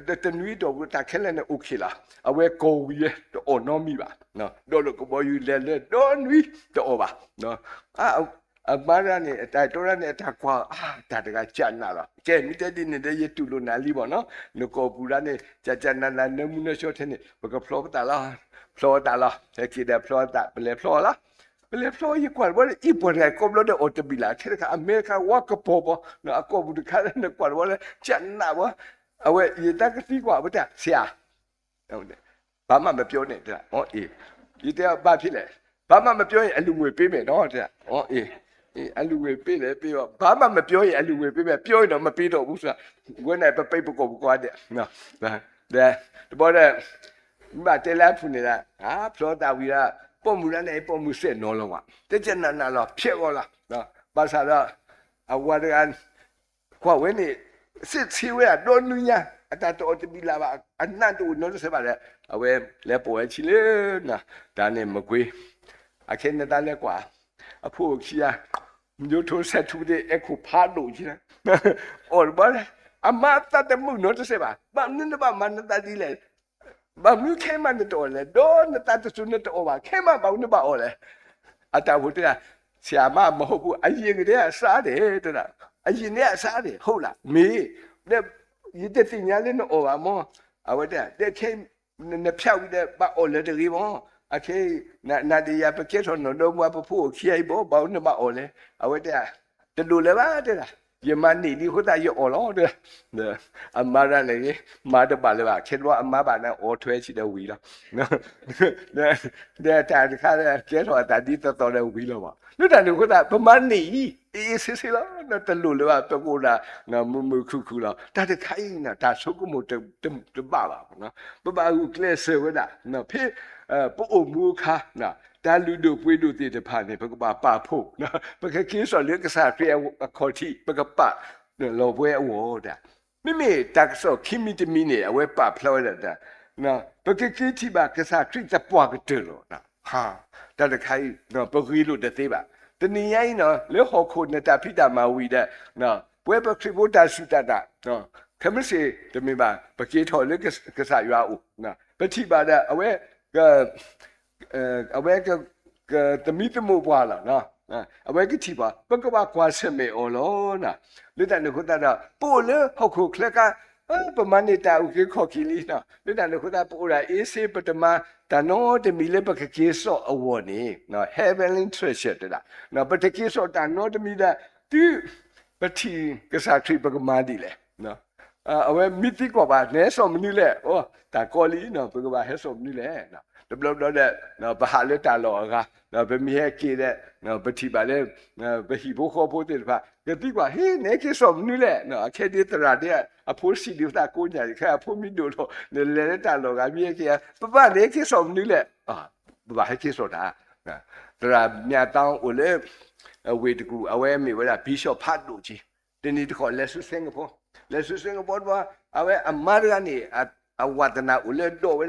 de nui do bu ta khe le ne okay la a we ko wi to o no mi ba no do lo ko bo yu le do nui to o ba no a ba ra ne ta to ra ne ta kwa ta de ga chan na la ke mi te di ne de ye tu lo na li bo no no ko bu ra ne cha na na ne mu ne sho the ne ba ka flow ta la he ki de flow ta ple flow la ple flow yi kwa bo i bo re ko lo de o te bi la ke ka america wa ka po bo no a ko bu de ka ne kwa bo le chan na bo a we ye ta ka ti kwa bo ta siaဟုတ်တယ်ဘာမှမပြောနဲ့တဲ့ဟောအေးဒီတဲ့ဘာဖြစ်လဲဘာမှမပြောရင်အလူငွေပေးမယ်နော်တဲ့ဟောအေးအလူငွေပေးတယ်ပြီးတော့ဘာမှမပြောရင်အလူငွေပေးမယ်ပြောရင်တော့မပေးတော့ဘူးဆိုတာဝင်းနဲ့ပိတ်ပကောကွာတဲ့နော်တဲ့ဘောတဲ့မတဲလာဖူနေတာဖလောတာဝီရာပုံမူရနဲ့ပုံမူစစ်နော်လုံးကတက်ချက်နာနာတော့ဖြစ်ကောလားနော်ဘာသာတော့အဝါဒကန်ခွာဝင်းနေစစ်စီဝဲတော့နူညာအတတော်တပြီလာပါအနတ်တို့နော်ဆက်ပါလေအဝဲလဲပေါ်ချီလေနာဒါနဲ့မကွေးအခင်းနဲ့တားလဲကွာအဖို့ခီယာမျိုးထိုးဆက်ထူတဲ့အခုဖားလို့ကြီးလားအော်ဘာလဲအမတ်တတ်မှုနော်ဆက်ပါဘာနင်းဘာမနတတိလဲဘာမျိုးခဲမနဲ့တော်လဲဒေါ်နတတ်ဆုနဲ့တော်ပါခဲမဘာနဲ့ပါအော်လဲအတာဖို့တဲ့ဆရာမမဟုတ်ဘူးအရင်ကတည်းကစားတယ်တဲ့အရင်ကစားတယ်ဟုတ်လားမေးတဲ့ရတဲ့တင်ရလဲနော်ဘာမောအဝတ်တဲ့ခဲနဲ့ဖြောက်တဲ့ဘာအော်လဲတကြီးမောအခေနာဒီယာပကေထောနော်တော့ဘာဖို့ခိအိဘောဘာနဲ့ဘာအော်လဲအဝတ်တဲ့တူလဲပါတဲ့ယမန်နီဒီခုတာရအော်လို့တဲ့အမရလည်းမာတပါလေပါခေတော့အမပါနဲ့အော်ထွဲချီတဲ့ဝီလားတဲ့တာခါတဲ့ကျဲတော့တာဒီတော်တဲ့ဝီလို့ပါလူတန်လူခုတာပမနီအေးစစ်စစ်လားနော်တလူလေပါပကိုလာနော်မခုလားတာတခိုင်းနာတာဆုကမို့တပါပါနော်ပပကူကလစ်ဆဝဒနော်ဖေပို့မူခါနော်တာလူတို့ပွေးတို့တည်တဖာနေပကပါဖို့နော်ပကကင်းစော်လက်ကစားပြေခေါ်တီပကပလောပွဲအဝေါ်တာမိတက်ဆော်ခိမီတမီနေအဝဲပဖလောရတာနော်ပကကင်းတီပါကစားခရစ်တပွားကတဲလို့နော်ဟာတာတခိုင်းနော်ပကီလို့တသေးပါတနည်းရင်နော်လေဟောခုနေတာဖိတာမာဝီတဲ့နော်ပွဲပခရဘတာစုတတာနော်ခမစီတမီပါပကေထော်လက်ကစားရွာဦးနော်ပတိပါတဲ့အဝဲအဝဲကတမီတမို့ပွားလာနော်အဝဲကတိပါပကပါကွာစမေအော်လောနာလူတန်ခုတတာပို့လေဟောခုခလကပမနေတာဥကေခေါ်ကီလီနော်လူတန်ခုတပို့ရာအေးစေပတမတနောတမီလေပကကေဆောအဝနေနော် heavenly treasure တာနော်ပတကေဆောတနောတမီတာဒီပတိကစားခရိပကမာဒီလေနော်အဝဲမီတိကောပါနဲဆောမနီလေဩတာကောလီနော်ပကပါဟဲဆောမနီလေနော်တဘလတော့တဲ့နော်ဘာလဲတာလောကနော်ဗမီဟဲကေတဲ့နော်ပတိပါလေဘဟိဘခေါ်ဖို့တဲ့ပါကတိကွာဟေးနေကေဆောမနီလေနော်အခဲဒီတရာတဲ့အဖိုးစီဒီတာကိုညာခါအဖိုးမီတို့တော့လေတာလောကမြေကေပနေကေဆောမနီလေဘာဟဲကေဆောတာတရာမြတ်တောင်းဦးလေဝေတကူအဝဲမီဝဲဘီရှော့ဖတ်လို့ကြီးဒီနေ့တခေါ်လက်ဆုစင်ကာပူဘာအဝဲအမာရကနေအဝဒနာဦးလေတော့ဝဲ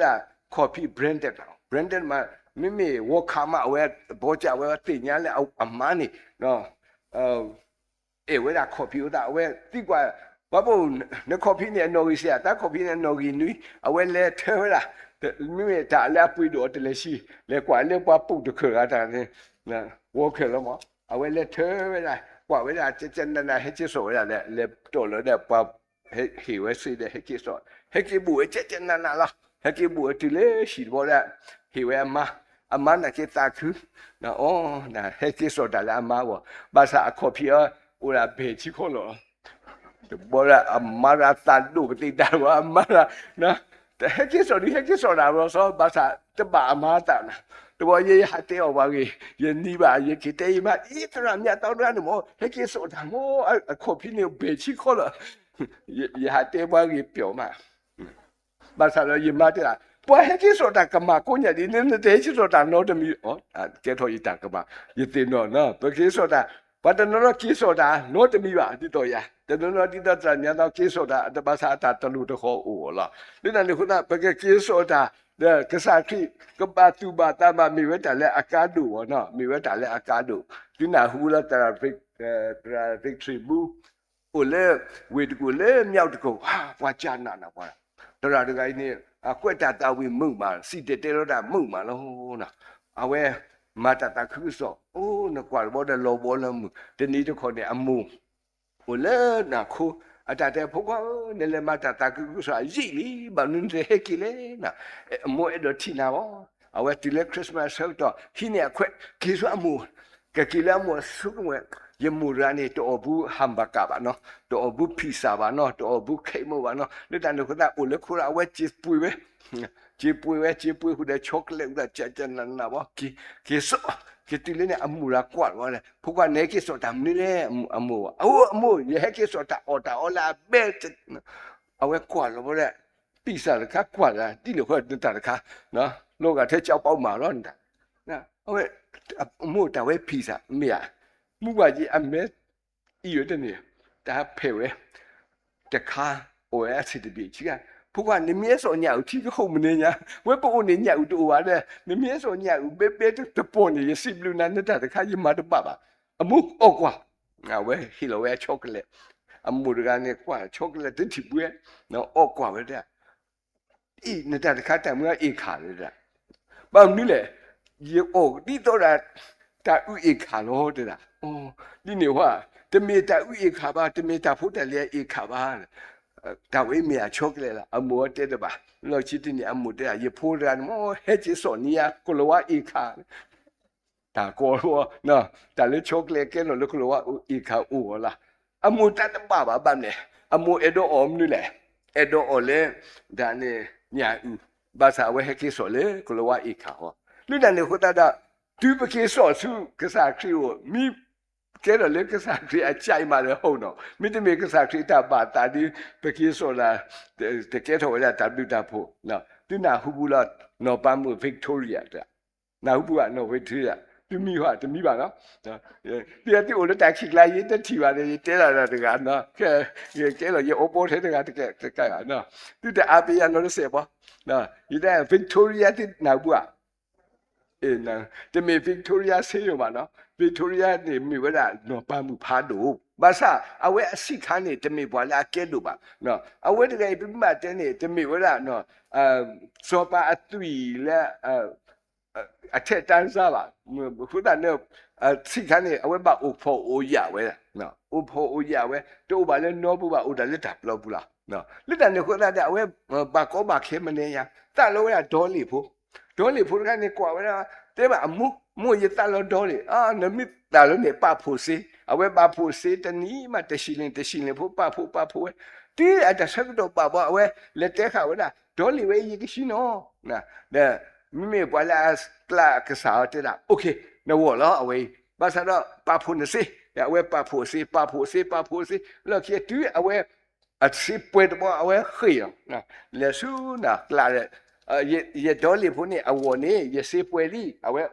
coffee branded မှာမိဝခါမအဝဲဘောကြဝဲတင်ညာလဲအမန်းနေနော်ဝဲcoffee ဦးတာအဝဲတိကွာဘာဖို့န coffee နဲ့နော်ကြီးစတာ coffee နဲ့နော်ကြီးနွီအဝဲလဲထဲလာမိတာလဲပွေတော့တလဲရှိလဲကွာလဲပွားပုတ်တခါတာနေဝခဲလမအဝဲလဲထဲလာကွာဝဲကျန်နာဟဲ့ချစောလဲတော်လဲပွားဟေဝဲစီတဲ့ဟဲ့ချစောဟဲ့ကဘူကျန်နာလားဟဲ့ကဘူတီလေရှိဘောလာဟေဝဲအမနာကေတာခုနော်နာဟဲ့ကစောတလာမဝဘာသာအခေါ်ပြအိုလာဘေချီခေါ်လို့ဘောလာအမရာတာဒုပတိတာဝအမရာနော် The heck is on the heck is on our so basa the Bahamata. The boy ye had the away, ye niba, ye kitema, eat around yet out animal, heck is on more a copy of beachy color. Ye had the way pioma. Basa ye matter. Boy, heck is on that Kamakonia, in the days of that not me. Oh, get what you talk about. You think no, because of that. But another kiss or that, not the Miva, the Doya. The no did that, another kiss or that, the Basata, the Luda Ho, then I could not pick a kiss or that, the Kasaki, go back to Batama, Miweta, Akadu, or not, Miweta, Akadu. Do not hula the victory boo. Ule, with Gule, Miautico, Wachana. The other guy near, I quit that we move, man, see the tail of that move, man, oh, no. Aware. Matata Crusoe, oh, no, quite what a low volume, the need to call the amu. Ole, Naku, at that epoch, Nele Matata Crusoe, Zili, Banunze Hekile, more edotina. I went to let Christmas shelter, he near quit, Kisamu, Kakilam was somewhere. Yemurani to Obu Hambakabano, to Obu Pisavano, to Obu Kemovano, let I look at that Ulekura wet is Puwe. Chipui with the chocolate that Chajan and Nawaki, Kiso, Kitilina Amura Qual, Puka Neki Sotamine Amu. Oh, Amu, Yaki Sota Ota, Ola Belt. Our qual over there. Pisa the Caquala, didn't hurt the Taraka, no, look at Tetch up on Maronda. Now, Amu, away Pisa, Mia. Mubaji, I met you, the near. That pere, the car or acid the beach. Put one the meals on you, take home in ya. We're born in you do other. The meals on you, better the pony, you see blue none that the car you mother baba. A mook okwa. Now where he'll wear chocolate. A murgane qua chocolate, the tip wear. No okwa with that. Eat the cat and we're a car with that. But Mille, you oh, did that we can order that. Oh, you know what? The meta we cover, the meta put a lay cover. That way, me a chocolate, a more dead about. No cheating, a muda, you pull and more hedges on near Koloa Eka. Ta Koloa, no, that little chocolate can look Eka Uola. A muta baba bane, a more edo omnule, edo ole, than nya, but I will heki sole, Koloa Eka. Look at the Hota, duplicate or two, Casacri, me. Get a little factory at Chima Hono. Me to make a factory about that, the Kisola, the ghetto that Tabu. No, do not Hubula, no Bamboo Victoria. Now who are no Victoria. To me, what to me, no? The old taxi like the Tiva, the Tella, the Gana, get your opposite at the guy. No, do the Abbey and the Seba. No, you there Victoria did Nabua. In the me Victoria say you, no? Victoria ne mi wala no pamu pado. Basa awe asikane te me wala keduba. No, awe de ga bima tene te me wala no sopa atui la ate danza ba. Huda no sikane awe ba upo oya we. No, upo oya we. To ba le no bu ba uda le tap lo bula. No, le dan ne huda da awe ba ko ba khemane ya. Ta lo ya doli pu. Doli pu ga ne kwa wala te ba amu mo ye ta lo dole na mi ta lo ne pa pho se awe pa pho se ta ni ma te shilin pho pa pho ti a ta sa do pa ba awe le te kha wala dole we ye ki no na de mi me pa la kla ka sa te da okay na wo lo awe ba sa do pa pho ne se ya awe pa pho se lo ki tu awe a si pwe do awe khia na le su na kla ye dole pho ne awo ne ye se pwe li awe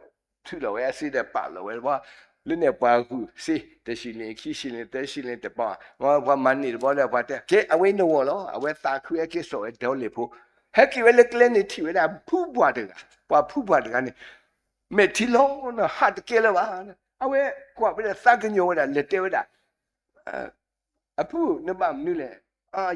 to the way I see the battle, well, Lina Bagu, see the shilling, kishing, the shilling, the bar, one money, whatever. Get away the wall, I went back to a kiss or a dolipo. Heck, you look lenity with a poo water, but poo water, Metilo on a hot killer. I wear quite with a thugging you and let it a poo, no bam, nule.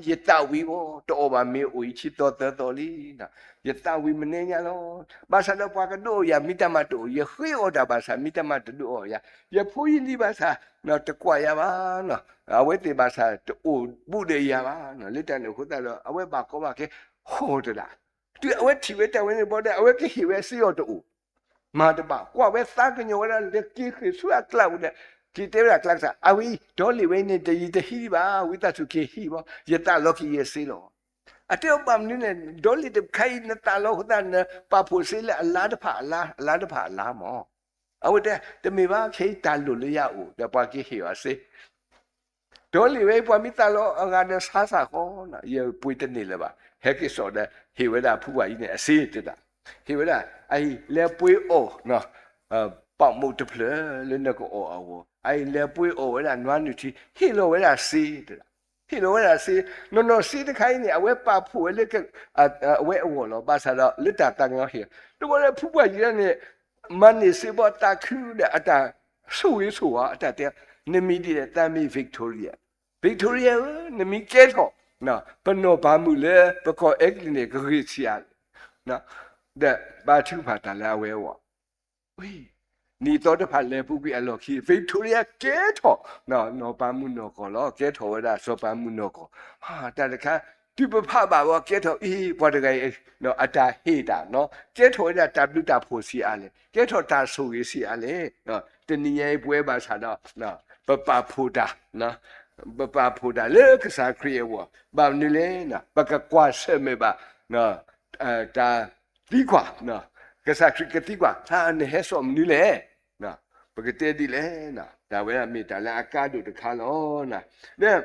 Ye thought we were to over me, which he thought the dolina. Ye thought we menania lo. Basada Pacado, ya mitamato, ye free order basa, mitamato do ya. Ye pui libasa, not the quayavana. I wait the basa to old Buddha yavana, little Hutalo, away back over, hold that. Do I wait to wait when anybody, I wait he will see or to. Mother Bak, what we're thanking you, the kick is so a cloud. Kitera clasa, awi, dolly when the hiva, with that to Kiva, yet I lucky ye silo. အတေဘမ်နင်းဒေါ်လီတခိုင်နတာလောဟဒန်ပါဖို့စီလာအလာတဖာအလာတဖာအလာမောအဝတ်တမေပါခေတာလူလျာဦးတပါကိဟီဝစေဒေါ်လီဝေပွားမိတာလောအငါဒဆာဆာခေါနာယေပွေတနေလေပါဟဲကိစောဒဟေဝဒဖူဝါကြီးနဲ့အစေးတတာဟေဝဒအိလေပွေအိုနော်ပေါမုတ်တဖလလနကောအောအိလေပွေအိုဝဒနွားနူတီဟီလိုဝဒစေးတတာဟီလိုဝဒစေးနော်စေးတခိုင်းနေအဝဲပါဖူလေကအဝဲအဝလောပါစားတော့လက်တာတန်ငောဟီတို့လည်းဖူပွားကြီးနဲ့မန်နေစေဘတာခူတဲ့အတာဆူရေးဆိုအတာတဲ့နမီဒီတဲ့တမ်မီဗစ်တိုရီယာနမီကဲတော့နော်ဘနောဘာမူလေပကောအက်ကလနေဂရိစီယာနော်တဲ့ဘာသူဖာတလာဝဲဝဝေးနီတော့တဖာလေပူပြီးအလော်ခီဗစ်တိုရီယာကဲတော့နော်ဘာမူနော်ကောလောကဲတော့ဝဲတာစောဘာမူနော်ကောဟာတခါဒီပဖပါဘောကဲတော့ဘာတကယ်နော်အတာဟေတာနော်ကဲတော့တာ W တာဖို့စီအားလေကဲတော့တာဆိုရေးစီအားလေနော်တနည်းရဲ့ပွဲပါစားတော့နော်ပဖူတာနော်ပဖူတာလေကစားခရီးဝဘာနည်းလဲနော်ပကကွာဆဲမေပါနော်တာဒီကွာနော်ကစားခရီးကတိကွာဟာနေဟဲဆောမနည်းလေနော်ပကတဲ့ဒီလေနော်ဒါဝဲအမိတာလာအကားတို့တခါလောနော်နဲ့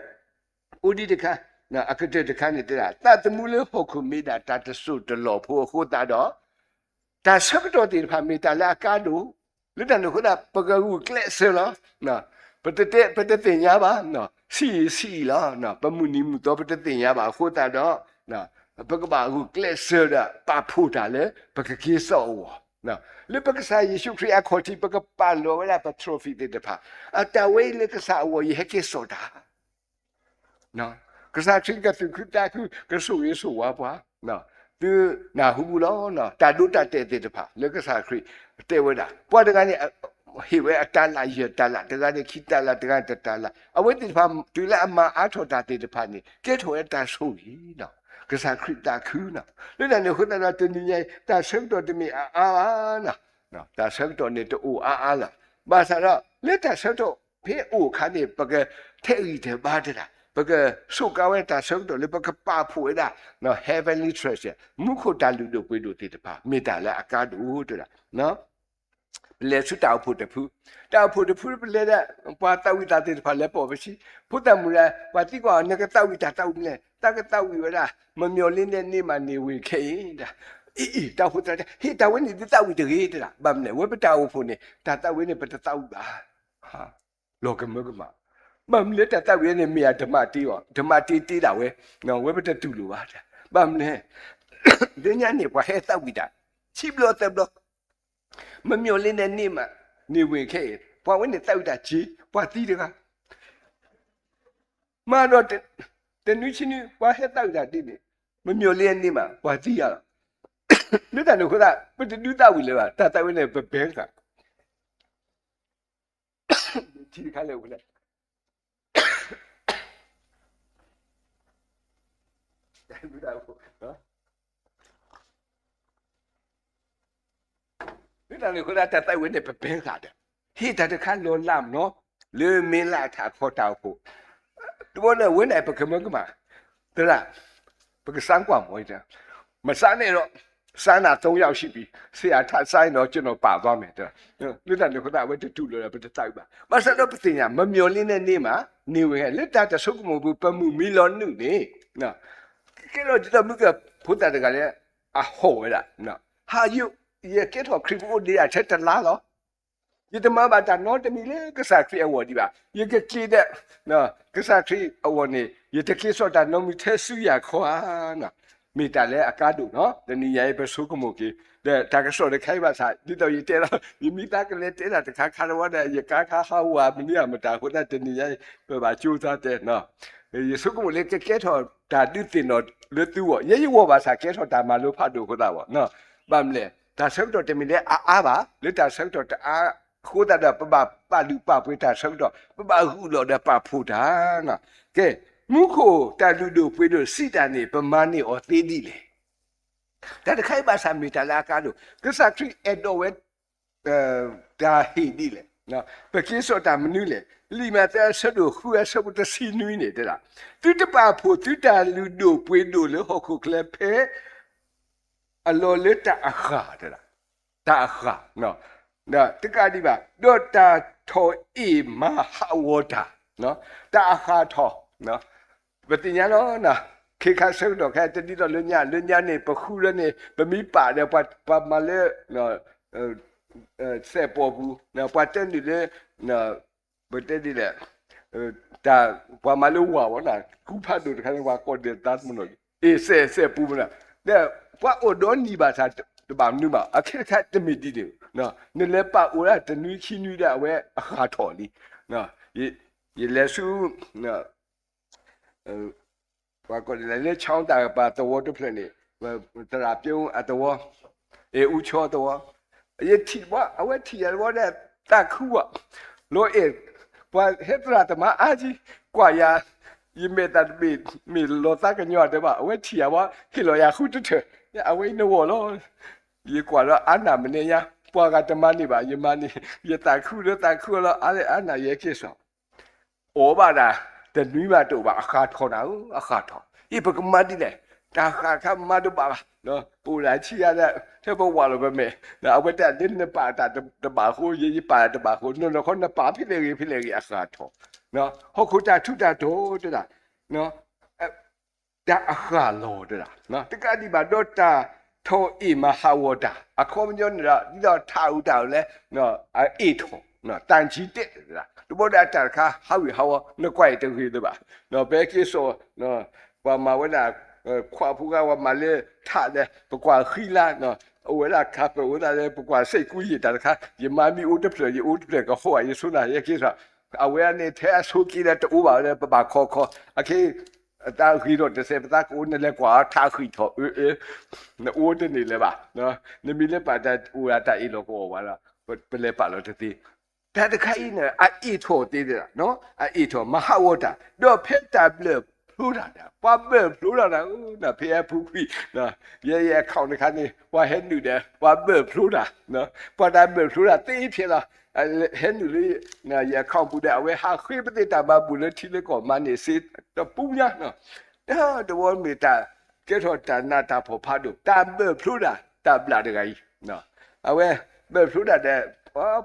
ဦးဒီတခါနော်အကတဲ့တခါနေတာတတ်မှုလေဟုတ်ခုမိတာတတ်ဆုတလောဖို့ဟိုတာတော့ဒါဆက်တော့ဒီဖာမိတာလာအကားတို့လက်တန်တို့ခတာပကကူကလက်ဆလောနော်ပတတဲ့ညာပါနော်စီလာနော်ပမှုနီမှုတော့ပတတဲ့ညာပါခိုးတာတော့နော်ပကပါကူကလက်ဆရာပါဖို့တာလေပကကေဆောနော်လေပကစားယေရှုခရစ်အခေါ်တိပကပါလောလာပထရိုဖီတဲ့တဖာအတဝေးလေကစားဝယေကေဆောတာနော်ကစားချင်းကသူခတာခုကဆူယေဆူဝါပွားနော်သူနာဟုဘူးလောနော်တာဒုတတဲ့တဖာလေကစားခရစ်တဲဝဒါပွားတကနေဟိဝဲအတလာရတလာတကတဲ့ခိတလာတကတဲ့တလာအဝိတိဖာဒူလာအမအာထောတာတဲ့တဖာနေကဲထောရတာဆိုရီနော်ကစားခရစ်တာခုနော်လူတဲ့ခုတလာတနည်းရဲ့တာဆင်းတော်တမီအာနော်တာဆင်းတော်နေတူအာလာဘာသာတော့လက်တာဆင်းတော်ဖေအိုခါနေပကထဲရီတဲ့ဘာတဲ့ပကဆုကဝဲတာဆင်းတော်လေပကပါဖို့ရနော် heavenly treasure မုခုတလူတို့ပွေးတို့တဲ့တဖာမေတ္တာလည်းအကားတို့တဲ့နော်လေစုတောက်ဖို့တဖူလေတဲ့ပွားတောက်ဝိတာတဲ့ဖာလဲပေါ်ပဲရှိဖုတမူလဲပွားတိကောနကတောက်ဝိတာတောက်လဲတကတောက်ဝိဝရမမျော်လင်းတဲ့နေ့မှနေဝင်ခေတာတောက်ဖို့တဲ့ဟေတောက်ဝိနေတောက်ဝိတကြီးတဲ့ဗမ်လဲဝပတောက်ဖို့နေတာတောက်ဝိနေပတတောက်တာဟာလောကမကမမလက်တောက်ဝိနေမြာဓမ္မတီးတီးတာဝဲနော်ဝပတတူလိုပါတဲ့ဗမ်လဲဒင်းညာနေပွားဟဲတောက်ဝိတာချိဘလို့တဲ့ဘလို့မမျော်လင်းတဲ့နေ့မှနေဝင်ခဲ့ဘွားဝင်းနဲ့တောက်တာကြီးဘွားတီးတကားမတော့တနူးချင်းဘွားဟဲတောက်တာတိနေမမျော်လင်းတဲ့နေ့မှဘွားတီးရတော့လူတန်တို့ခကပတတူတောက်ဝီလေပါတောက်ဝင်းနဲ့ဘဲကတီးခါလေဦးလေလူတောက်နော်ဒီတန်ကိုလာတိုင်ဝဲနေပပင်းခါတဲ့ဟိတတခါလောလမ်နော်လေမင်းလာတာခေါ်တောက်ဖို့တို့နဲ့ဝင်းနိုင်ပကမကမှာတလားပကစံကွာမွေးတယ်မစမ်းနေတော့စမ်းတာ3ယောက်ရှိပြီဆရာထဆိုင်တော့ကျွန်တော်ပါသွားမယ်တဲ့လူတန်ကိုလာဝဲတူလို့ပတတိုက်ပါမစတော့ပတင်ညာမမျော်လင်းတဲ့နေ့မှာနေဝင်လက်တာတဆုပ်ကမဘူးပမှုမီလွန်နုနေနော်ကဲတော့ဒီတော့မြကဖုတ်တာကလည်းအဟောရနော်ဟာယုये के तो क्रिकेट दे अच्छा चला लो ये तो मां बात नॉट मिले के साथ अवार्ड दिबा ये के क्ली दे ना के साथ अवार्ड ने ये तो के सोटा नो मिथे सुया खोआ ना मिता ले अकादु नो दनी याय पे सु को मोके दे ता के सो दे खाई बा सा दि तो ये तेरा ये मिता के ले तेरा त खा खा वा दे ये का खा हा वा मिया मता को दा दनी याय पे बा चू सा दे ना ये सु को ले के तो दा दि tin नो le tu wo ye ye wo ba sa ke तो दा ma lo pha do ko da wo no bam leတာဆောက်တော့တမီလေအားပါလက်တာဆောက်တော့အားခိုးတာပလူပပွေးတာဆောက်တော့ပဟုလို့တဲ့ပဖို့တာနော်ကဲမုခိုတာလူတို့ပွေးလို့စိတာနေပမာနေဩသေးသည်လေဒါတခိုင်ပါစာမီတာလာကားလို့ကစားခရီအဒိုဝဲဒါဟီဒီလေ နော်ပကိစောတာမနူးလေလီမတဲ့ဆဒိုခူအဆဘတစီနွီနေတဲ့လားသူတပါဖို့သူတာလူဒိုပွေးဒိုလေဟောခုကလဖဲအလောလက်တာအခါတဲ့လားတာအခါနော်နော်တကတိပါဒေါ်တာထောအီမဟာဝတာနော်တာအခါထောနော်ဘယ်တင်ရတော့နော်ခေခါဆောက်တော့ခဲတတိတော့လွညာနေပခုရနေပမိပါတယ်ပတ်မလဲနော်ဆက်ပေါ်ဘူးနော်ပတ်တဲ့နေလေနော်ဘယ်တဲ့ဒီလေတာပမလို့ဝါဝနာကူဖတ်တို့ခါဝါကောတဲ့တတ်မလို့အေးဆက်ပူမလားတဲ့ပွားအိုဒွန်နီပါသာတဘာနုမအခက်ခတ်တမီဒီတယ်နော်နေလေပါအိုရတနွီခီနွီတဲ့အဝဲအခါတော်လီနော်ရေလက်စုနော်ဘာကောလေချောင်းတာပါတော်တဖလက်နေတရာပြုံးအတော်အေဥချောတော်ये ठीक बा अवे ठीक है वो ने ताकुआ लो ए बा हेतरा तमा आजी क्वाया ये मेता मी लो ता कन्यो दे बा अवे ठीक है बा हिलो या खु तथे ये अवे न वो लो ये क्वा लो आना मने या बा का तमा नि बा ये मानी ये ताकु लो आले आना ये के सो ओ बा दा de nui ma to ba akha thon na akha thon ये बक मा दी ले ta kha kha ma do ba no pu la chi ya da the bo wa lo ba me na awe ta din ne pa ta de ba ho ye pa de ba ho no no khon na pa phit le a sa tho no ho khu ta thu ta do de la no da akha lo de la no ta ka di ba do ta tho e ma ha wo da a kho myo ni da di do tha u da le no a e tho no tan chi tet de la du bo da ta kha ha wi ha wo no kwai de wi de ba no be ki so no ba ma wa na 跨不过我买了他的，不管黑了呢，我那咖啡我那不管谁故意的，看也买米乌的不也乌的个货也说那也给说，啊我那太手机的都把那不把考，啊去打黑了就是不打我那来挂他黑头，那我的你了吧，那那米了把他我那打一路过完了，不来把了这些。他的开呢啊一坨对的喏啊一坨嘛好我的，那偏大不了。ဖလို့တာပွားပဲဖလို့တာနော်ဖေဖူးခွီနော်ရဲခေါင်းတစ်ခါနေပွားဟဲနူတယ်ပွားပဲဖလို့တာနော်ပွားတာပဲဖလို့တာတေးဖြစ်လာဟဲနူလေးနော်ရဲခေါင်းပူတဲ့အဝဲဟာခွေးပတိတာမဘူးလေထီလေကောမနေစေတပူညာနော်တော့မီတာကဲတော့တနာတာဖို့ဖားတို့တာပဲဖလို့တာတာပလာတကကြီးနော်အဝဲပဲဖလို့တာတဲ့ပွား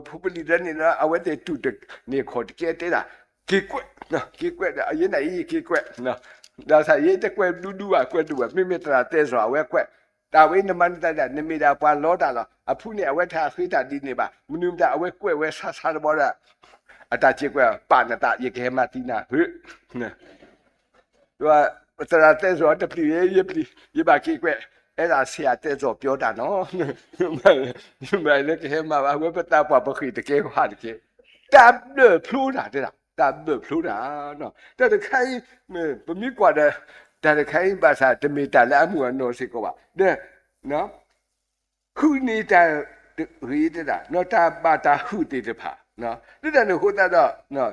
ဖူးပလီတဲ့နေနော်အဝဲတဲ့တူတဲ့နေခေါ်တကဲတဲ့တာkỳ quẹt nè kỳ quẹt ở dưới này kỳ quẹt nè đã thấy cái quẹt đu à quẹt mình ta tê rõ quẹt quẹt ta với nó mình ta đã nên mình đã qua lót đã rồi à phụ nữ quẹt thà khi ta đi này bà mình ta quẹt sát bao ra à ta chỉ quẹt bàn là ta gì cái mà tin à nè rồi ta tê rõ tập đi cái bà kỳ quẹt cái là xe tê rõ biểu đạt nó nhưng mà cái mà bà quẹt ta qua bất kỳ cái hoa cái ta đỡ phụ đã thế nào ta bơ phlu da no ta de khai me ba mi kwa da ta de khai ba sa de me ta la mu no se ko ba de no khu ni ta ri de da no ta ba ta hu de de pha no de da no ho ta da no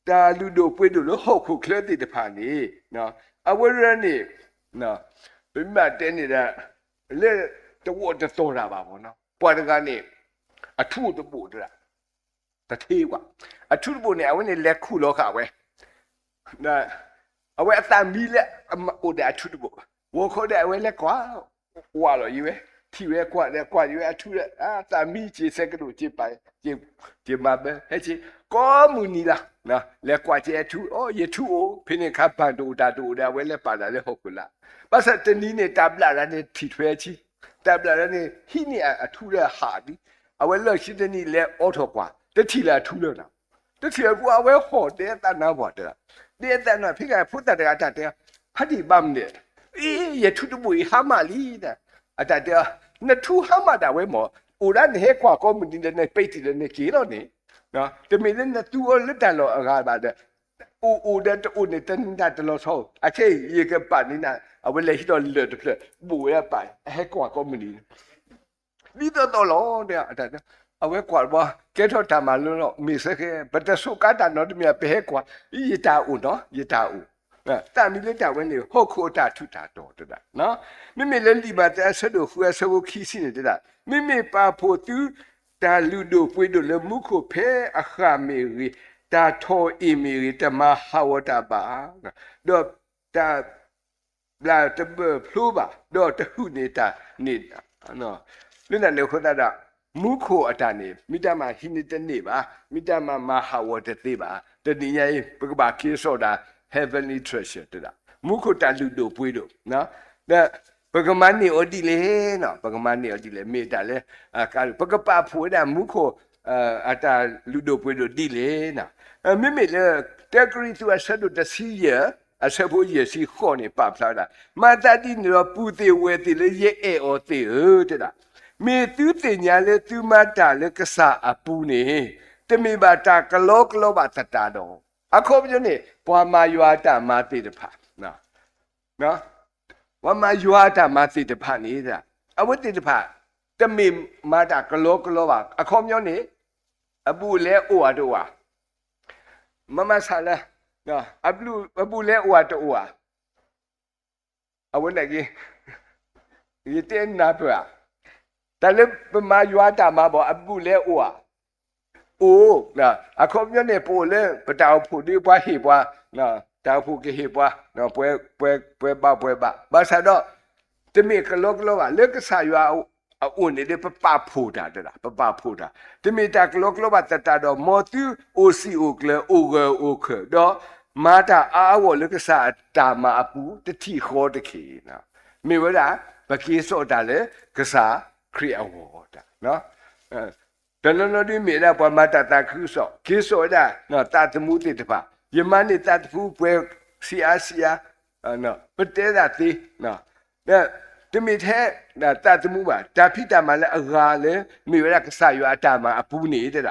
ta lu do pwe do lo ho khu kle de pha ni no a we ra ni no bi ma de ni da le de wo de so da ba bo no pwa de ga ni a thu de bu de da တထေးကွာအထုဖို့နေအဝင်းနေလက်ခုလောခဝဲနာအဝဲအတမီလက်အိုတဲ့အထုဖို့ဝခေါ်တဲ့အဝဲလက်ကွာဝါလို့ယူပဲထီပဲကွာလက်ကွာယူအထုလက်အာတမီချေစက်ကလို့ချေပိုင်ချေမပဲဟဲ့ချေကောမူနီလာနော်လက်ကွာချေအထုအော်ရထုအိုဖိနေခပ်ပန်တူတာတူတဲ့ဝဲလက်ပါတာလက်ဟုတ်ကလားပါစတနီးနေတဘလာရနေထီထွဲချီတဘလာရနေဟိနေအထုလက်ဟာဒီအဝဲလက်ရှိတဲ့နီလက်အော်ထောကွာတတိလာထူလို့လားတတိကူအဝဲဟောတဲ့တနာဘောတဲ့တဲ့တနာဖိကဖုတ်တဲ့အတတဲ့ဖတ်ဒီဘမ်တဲ့အေးရထုတပွေဟာမလီတဲ့အတတဲ့နထူဟာမတာဝဲမောဥရန်ဟဲကွာကောမဒီနဲ့ပိတ်တယ်နဲ့ကြီးတော့နေနော်တမင်းနဲ့တူလက်တလောအကားပါတဲ့အိုတဲ့တူနဲ့တန်တလောဆောအခေရေကပန်နေတာအဝဲလေဟီတော့လွတ်တယ်ဘူရပိုင်ဟဲကွာကောမဒီဒီတော့လောတဲ့အတအဝဲကွာဘာကဲတော့တမလို့တော့မိစခဲဘတ်ဆုကတာတော့မြပဲကွာရတာဦးနော်ရတာဦးတာမီလက်တာဝဲနေဟုတ်ခိုတာထုတာတော့တဲ့နော်မိမိလည်းလီပါတဲ့ဆဒိုခူဆဘခီစီနေတဲ့မိမိပါဖို့သူ ta ludo puedo le muko pe akha meri ta tho emeri ta ma hawata ba do ta la ta plu ba do ta hu ne ta ni no lina le khota da muko atane mitama hinite ne ba mitama ma hawata te ba ta ni yai ba ke so da heavenly treasure ta muko ta ludo puedo no da Pagkamani odile no pagkamani odile medale kal pagkapa phuda mukho ata ludo puedo dile na mimi le tekri tu asado tasiya asabo ye si khone pa phla mata di no pute we ti le ye e o ti te da me tu te nya le tu mata le kasa apu ne temi ba ta klo ba tata do akho byo ne pwa ma ywa ta ma ti de pha no wa ma ywa ta ma ti de pha ni da awu ti de pha temi ma ta klo ba akho myo ne abu le o wa do wa mama sala no abu le o wa do wa awu ne gi yite na pwa ta le ma ywa ta ma bo abu le o wa o na akho myo ne po le pa ta phu di pwa hi pwa na ta phu ke hi pwa no pwe ba sa do temi klo ba le ka sa ywa o ne de pa phu da pa phu da temi ta klo ba ta do mo tu o si o kle o khe do ma ta a wo le ka sa ta ma apu te thi kho de khi na mi wa da ba ki so da le ka sa kri a wo da noတနနဒီမေလာပမတာတာခုဆောခေဆောဒါနော်တာတမှုတိတပါယမနိတတဖူပွဲစီအာစီယာနော်ပတဲတာတိနော်ဒါတမိတဲ့တာတမှုပါတာဖိတာမလည်းအဂါလေမိဝရကဆာယအတာမအပူနေတဲ့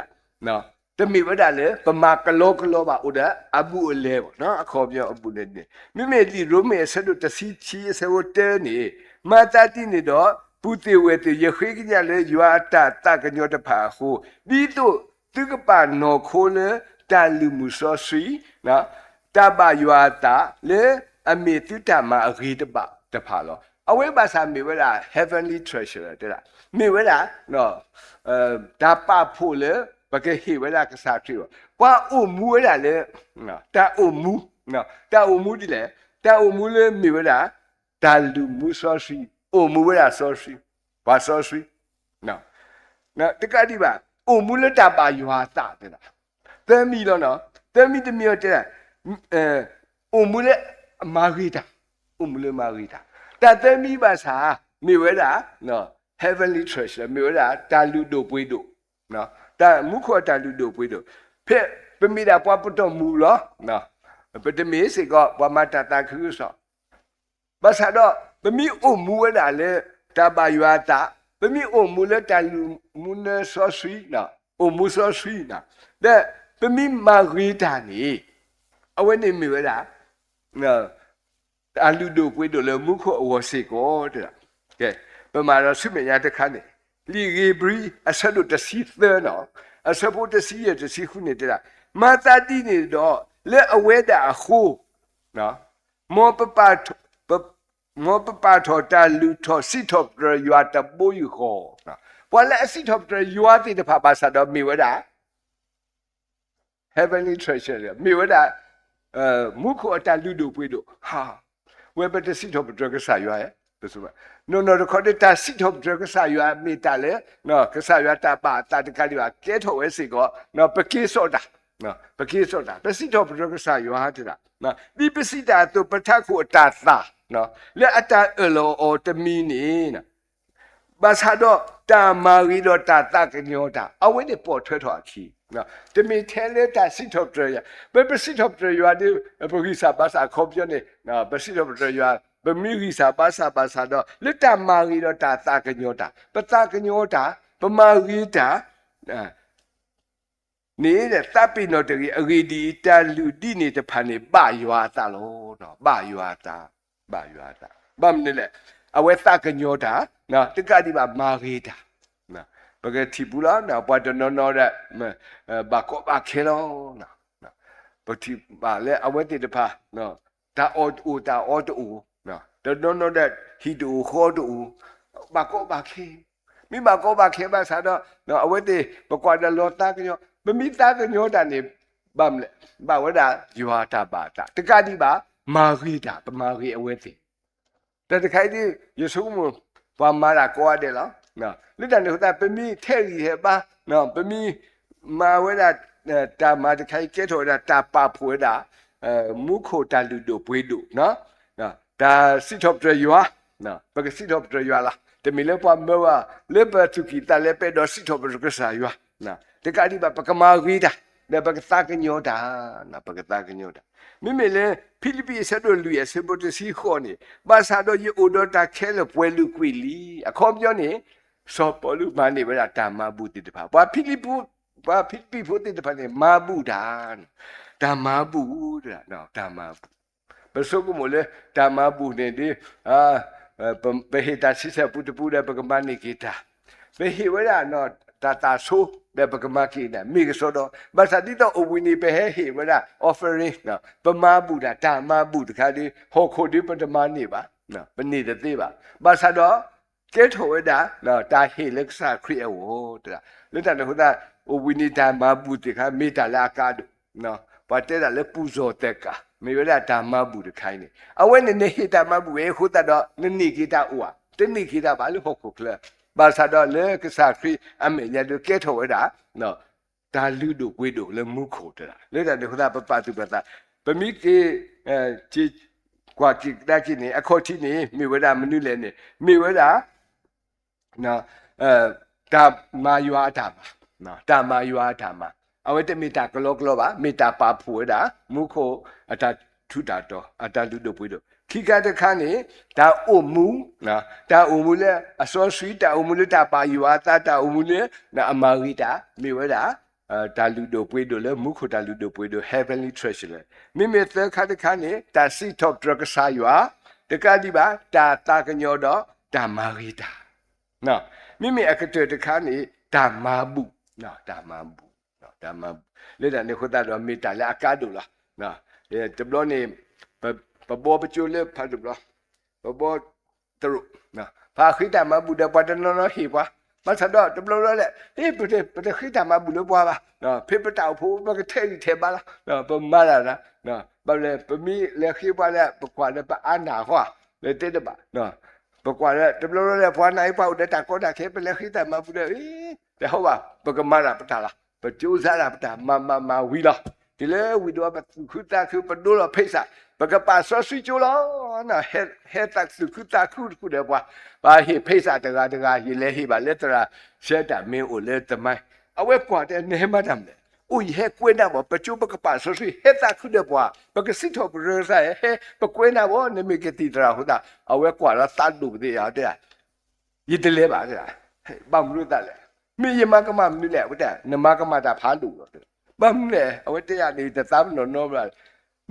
နော်တမိဝဒလည်းပမာကလောပါဥဒအဘူအလဲပေါ့နော်အခေါ်ပြောအပူနေမိမိဒီရိုမေဆဒတစီချီဆဝတဲနေမာတာတိနေတော့Pute wete ye khignya le ywa ta kanyo ta pha ho bi to tu ka pa no kho le ta lu mu so sui na ta ba ywa ta le ame tu ta ma agi ta pha lo awe ba sa me wala heavenly treasure ta me wala no ta pa pho le ba ke hi wala ka sa tri wa o mu wala le no ta o mu di le ta o mu le me wala ta lu mu so sui o mu wala sorry ba sorry no na tekadi ba o mu le ta ba ywa ta de la temi lo no temi de mi de o mu le marita ta temi ba sa mi wala no heavenly treasure mi wala ta lu do pwe do no ta mu kho ta lu do pwe do phe pe mi da pwa pu to mu lo no pe de mi se ko pwa ma ta khu so ba sa do pe mi o mu wala le ta ba ywa ta pe mi o mu le ta lu mu ne so sui na o mu so sui na de pe mi marita ni awe ni mi wala no ta lu do pwe do le mu kho wo se ko de ke pe ma ro su me nya de khan ni li ge bri a sa do ta si the no a sa po ta si ye ta si khu ni de la ma ta ti ni do le awe da a khu no mo pa tho ta lu tho si tho pra ywa ta bo yu kho na pwa la si tho pra ywa ti de pha ba sa do mi wa da heavenly treasure mi wa da mu kho ta lu do pwe do ha we ba ta si tho pra ka sa ywa ye so ba no kho de ta si tho pra ka sa ywa mi ta le no ka sa ywa ta pa ta de ka li ba ke tho we si ko no pa ki so da no pa ki so da pa si tho pra ka sa ywa ta da na bi pa si ta to pa tha khu ta ta no le ata elo o te mini na ba sa do ta ma ri do ta ka nyo ta awe de po thwe tho khi no te mi the le ta si tho tra ya ba si tho tra ya de ba gi sa ba sa kho pyo ne no ba si tho tra ya ba mi gi sa ba sa do le ta ma ri do ta ka nyo ta pa ta ka nyo ta pa ma ri ta ni de ta pi no de ri di ta lu di ni de phan ni ba ywa ta lo no ba ywa ta bam ne le awe ta ka nyo ta na te ka di ba ma ri ta na ba ke thi pu la na pa to no da ba ko ba khe lo na ba thi ba le awe ti de pha no ta o na to no da hi do kho do ba ko ba khe မိမကောပါခဲပါစားတော့နော်အဝဲတေပကွာဒလောတာကညောမမိသားကညောတာနေဗမ်လေဘာဝဒယူဟာတာပါတာတကတိပါမာဂီတာပမာဂီအဝဲတေတခိုင်ဒီယေရှုမဘာမာရာကောတယ်လားနော်လိတန်ဟိုတာပမိထဲရီဟဲပါနော်ပမိမာဝဲတာတာမာတခိုင်ကဲထော်တာတာပါဖွေတာမုခိုတာလူတို့ပွေးတို့နော်ဒါစစ်တော့ကြရွာနော်ဘယ်ကစစ်တော့ကြရွာလားတမီလေပွားမေဝလေပတ်သူကီတလည်းပဲတော့စစ်တော့ကြဆာရွာနော်တကတိပါပကမာဂီတာဒါပကသကညောတာနော်ပကသကညောတာမိမေလေဖိလိပ္ပိဆက်တော့လူရဲ့ဆေဘတ်စီခေါ်နေဘာသာတော့ယေအိုဒတာခဲလပွဲလူကွီလီအခေါ်ပြောနေစောပေါ်လူမနေဗလာတာမဘူးတိတပါဘာဖိလိပ္ပိဖို့တိတပါနေမဘူးတာဓမ္မဘူးတဲ့နော်ဓမ္မဘူးဘယ်ဆိုကမလဲဓမ္မဘူးနေဒီဘယ်ဟိတာစစ်ဆက်ပုတ္တပူတဲ့ပကမနိကေတာဘယ်ဟိဝရနော်တာဆိုတဲ့ပကမကိနေမိကဆိုတော့ဘာသာတိတော့အဝိနေပဲဟိဝရ offering နော်ပမဘူးတာဓမ္မဘူးတခါဒီဟောခိုဒီပတမနေပါနော်ပနေတဲ့သေးပါဘာသာတော့ကဲထောဝဒနော်တာဟိလက်စာခရီအဝတဲ့လက်တန်ဟိုတာအဝိနေဓမ္မဘူးတခါမေတ္တာလာကားနော်ဘာတဲ့လည်းပူဇော်တက်ကမေရဓမ္မဘူးတခိုင်းနေအဝဲနေဟိဓမ္မဘူးဟိုတာတော့နိကိတာဥဝတနိကိတာဘာလို့ဟုတ်ခုကလဘာသာတော့လေကစားခရီအမေရတို့ကဲထောဝဒနော်ဒါလူတို့ဝေတို့လည်းမုခိုတာလက်တန်ဟိုတာပပတုပတာပမိကေချီကွာကိတာကိနေအခေါ်တိနေမေဝဒမနုလည်းနေမေဝဒနော်ဒါမာယွာတာပါနော်ဒါမာယွာတာမှာအဝဲတမေတာကလောကလောပါမေတာပါဖွေတာမုခိုအတာထုတာတော့အတာလူတို့ပွေးတော့ခိကတခါနေဒါအိုမူနော်ဒါအိုမူလေအစောဆွီတာအိုမူလေတာပါယွာတာအိုမူလေနာအမာဂီတာမေဝဒါဒါလူတို့ပွေးတော့လေမုခိုတာလူတို့ပွေးတော့ heavenly treasure လေမိမေသခါတခါနေတာစီထော့ဒရကဆာယွာတကတိပါတာကညောတော့ဒါမာဂီတာနော်မိမေအကတဲ့တခါနေဒါမာဘူးနော်ဒါမာဘူးဓမ္မလေတန်နေခတာတော့မေတ္တာလာကားတို့လားနော်တဘလို့နေပဘောပချိုလေဖတ်တယ်ပဘောတရုနော်ဖာခိတမဘူးတဲ့ပတ်နော်နော်ဟိပွားမဆတော့တဘလို့လေဟိပခိတမဘူးလို့ပွားပါနော်ဖေပတောက်ဖို့ဘကထဲပါလားနော်ပမာလာနော်ဘာလဲပမီလေခိပါလေပကွာလေပအာနာဟွာလေတဲ့တပါနော်ပကွာလေတဘလို့လေဖွာနိုင်ပေါ့တဲ့တာကောတာခဲပလေခိတမဘူးတဲ့တဲ့ဟုတ်ပါပကမာလာပတာလားပကျိုးစားတာပတာမဝီလာဒီလေဝီတော့ပခုတာခုပဒိုလဖိစာပကပါဆောဆွီချိုလာနာဟဲတက်စုခုတာခုတဲ့ဘွာဘာဟိဖိစာတကာဟိလေဟိပါလက်တရာရှက်တာမင်းအိုလေတမိုင်းအဝဲကွာတဲ့နေမတမ်းလေအိုဟဲကွေးနာဘပကျိုးပကပါဆောဆွီဟဲတာခုတဲ့ဘွာပကစစ်တော့ဘရဆာဟဲပကွေးနာဘောနေမကတိတရာဟိုတာအဝဲကွာလာတတ်လို့တဲ့ရတဲ့ရတလဲပါတဲ့ဘာမလို့တတ်လဲမေယမကမမလဲဝတဲ့နမကမတာဖားလို့တော့ဘာမလဲအဝတဲ့ရနေတဲ့သားမနော်မလား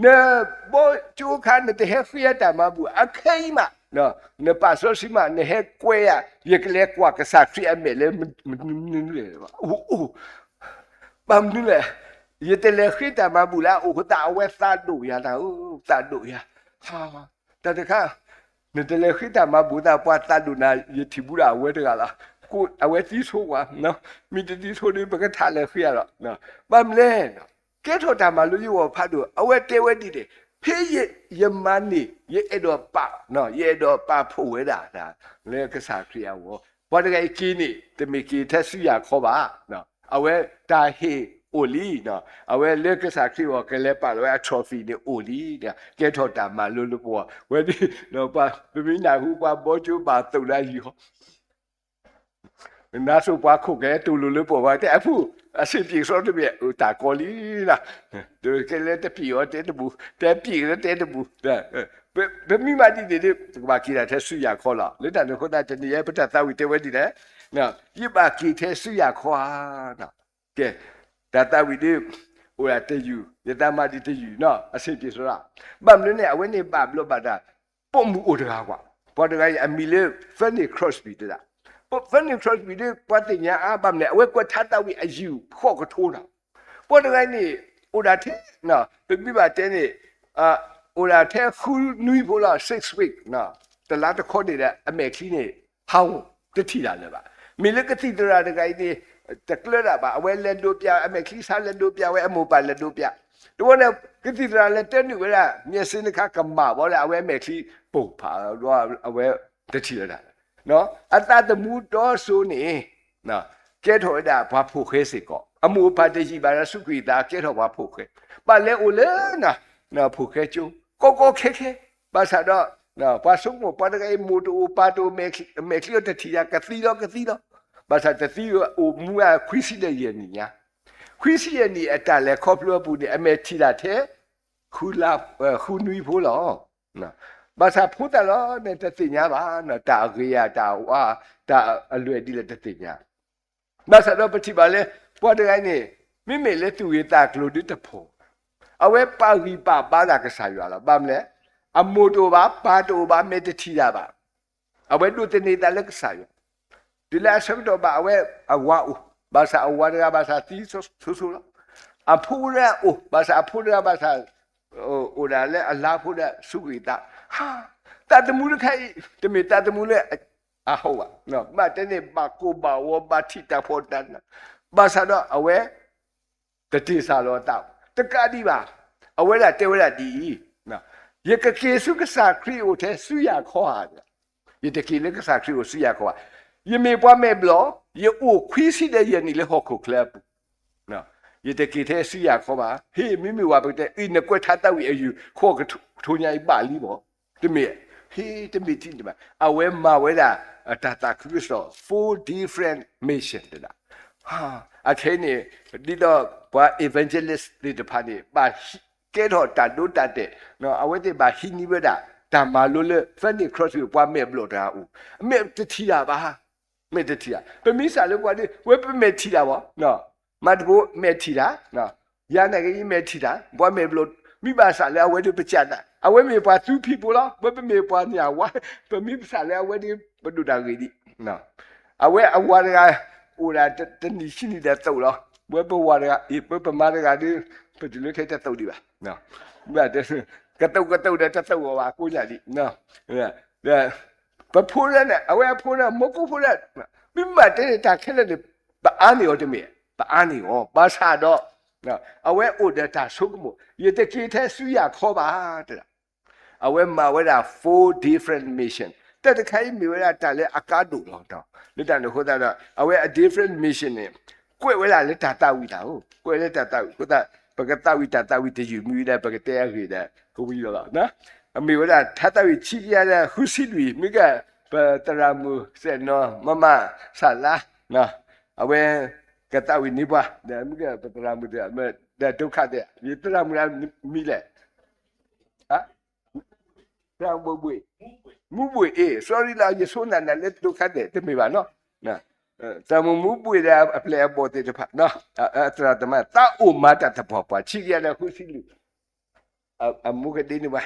နေဘောချိုးခါနေတဲ့ဟဲဖီယတာမဘူးအခိုင်မနော်နေပါဆိုစီမနေဟဲကွဲရရကလေးကွာကစားဖီအမေလေမလဲအိုဘာမလဲရတဲ့လေခိတာမဘူးလားအိုတာဝဲသားတို့ရတာသားတို့ရဟာတခါနေတဲ့လေခိတာမဘူးတာပွားသားတို့နာရတီဘူးလားဝဲတကလားကိုအဝဲတီးဆိုးကွာနော်မိတီးဆိုးလေးဘကထားလဲခရတော့နော်ဘာမလဲနော်ကဲထော်တာမလို့ရောဖတ်တော့အဝဲတဲဝဲတီးတယ်ဖေးရမနီရဲ့အဲ့တော့ပါနော်ရဲ့တော့ပါဖို့ဝဲတာဒါလဲကစားခရဝဘာတကယ်ကြီးနေတမီကီတက်စီရခေါ်ပါနော်အဝဲတာဟေအိုလီနော်အဝဲလက်ကစားခရဝကလေးပါလောထရောဖီနေအိုလီတဲ့ကဲထော်တာမလို့ပေါ်ဝဲဒီနော်ပါပြင်းနာဟုပါဘောချိုးပါတုတ်လိုက်ရောနာဆိုပွားခုကဲတူလူလူပေါ်ပါတဲ့အဖူအစီပြေစောတပြည့်တာကောလီလာဒီကလေးတပြေရောတဲ့ဘူးတဲ့ပြေတဲ့ဘူးဘယ်မိမတီတဲ့ဘာကီတာတဲ့ဆူရခေါ်လာလက်တန်ခေါ်တာတနည်းပတသဝီတဲဝဲဒီတဲ့နော်ပြပါကီတဲ့ဆူရခေါ်နော်ကဲဒါတဝီဒီဟိုရတဲ့ယူရတမတီတဲ့ယူနော်အစီပြေစောဗမ်လို့နဲ့အဝဲနေပါဘလို့ပါတာပုံမှုအိုတကားကွာပေါ်တကားအမီလေဖန်နီခရော့စပီတဲ့ဖန်နီခရော့စပီတဲ့ပတ်တင်ညာအဘမ်နဲ့အဝဲကွထားတဝီအယူခေါ်ကထိုးတာပေါ်တကားနေအိုဒါတဲ့နော်ပြပါတဲ့နေဟိုလာတဲ့ခူနွီဘောလာ6 week နော်တလားတခေါ်နေတဲ့အမေခီးနေဟောင်းတတိလာလေပါ Mila Cathedra the guy the Cleraba, well let dopia, I make Lisa let dopia, where mobile let dopia. The one of Cathedral let tell you where near Seneca Kamba, while I wear Maxi Popa, aware the children. No, I thought the mood door soon, eh? No, get hold up, Papu Hesico. A move Padeji Barasuki, that get over Puke. But let Ulena, no Pukechu, go keke, Basada, no, Pasumo, Padaga Mutu, Pato make you the Tia Cathedral. But at the theory of Mua Quisida Quisiani at a couple of the Ametida, who laugh, who knew Polo. No. But I put a lot at the thing, ta Ria, ta already let the thing. But I don't particularly what I need. Me may let you eat that loaded the po. Away Pari Baba Sayala, Bamle, a Motoba, Patoba, Meditida. I went to the need Alexia. The last of the Bawe, a wow, Basa, a water Basa, Susula. A pura, Basa, pura Basa, or a la pura Sugita. Ha! That the Mulukai, the Meta the Mule, a hoa. No, but any Bakuba or Batita for that. Basada aware the Tisalo tau. The Kadiba, aware that they were at the now. Yaka Suka Creo Suya Koa. Yetaki Laka Creo Suya Koa. You may one may blow, you oh, quisi the Yanile Hoko Club. No, you take it as Yakova, he Mimi Wabit in the Quetata we you cock to Balibo. The mere, he the meeting. I went my weather at Tata Crystal, 4 different missions. I can't did what evangelist did the party, but get hot that do that day. No, I went by Hiniveda, Tamalula, Fanny Cross with one may blow down. Made the Tia. Meditia. But Miss Alwadi, weapon metida, no. Madgo metida, no. Yanagi metida, one may blow. Me by Salah, where to Pachana. I went me by 2 people, weapon me upon ya, why? But me Salah, where do but do that really? No. I wear a water or at the Nishini that solar. Weapon water, if weapon mother I do, but you look at that Todiva. No. But Gato that no. Yeah. But poor and I wear poor Moko for that. We might take it, but Annie or the me, but Annie or Basado. No, I wear all that Sugumo. You take it as we are covered. I went my weather 4 different missions. That the kind me where I tell you, I can't do long. I wear a different mission name. Quite well, I let Tata without. Quite let Tata with that. Pagata with Tata with the you, that Pagatea with that. Who will not? I mean, with that Tata with Chia, who see we, Miga, but Taramu said, no, Mama, Salah, no. I wear Gata with Niba, the Miga, but Taramu, the Duka there. You Taramu Mile. Huh? Mubwe, eh, sorry, la, you soon and let look at it. Tell me, no, no. Some mubwe there, a player bought it apart. No, after the matter, Mata Papa, Chia, who see you. A Mugadinima.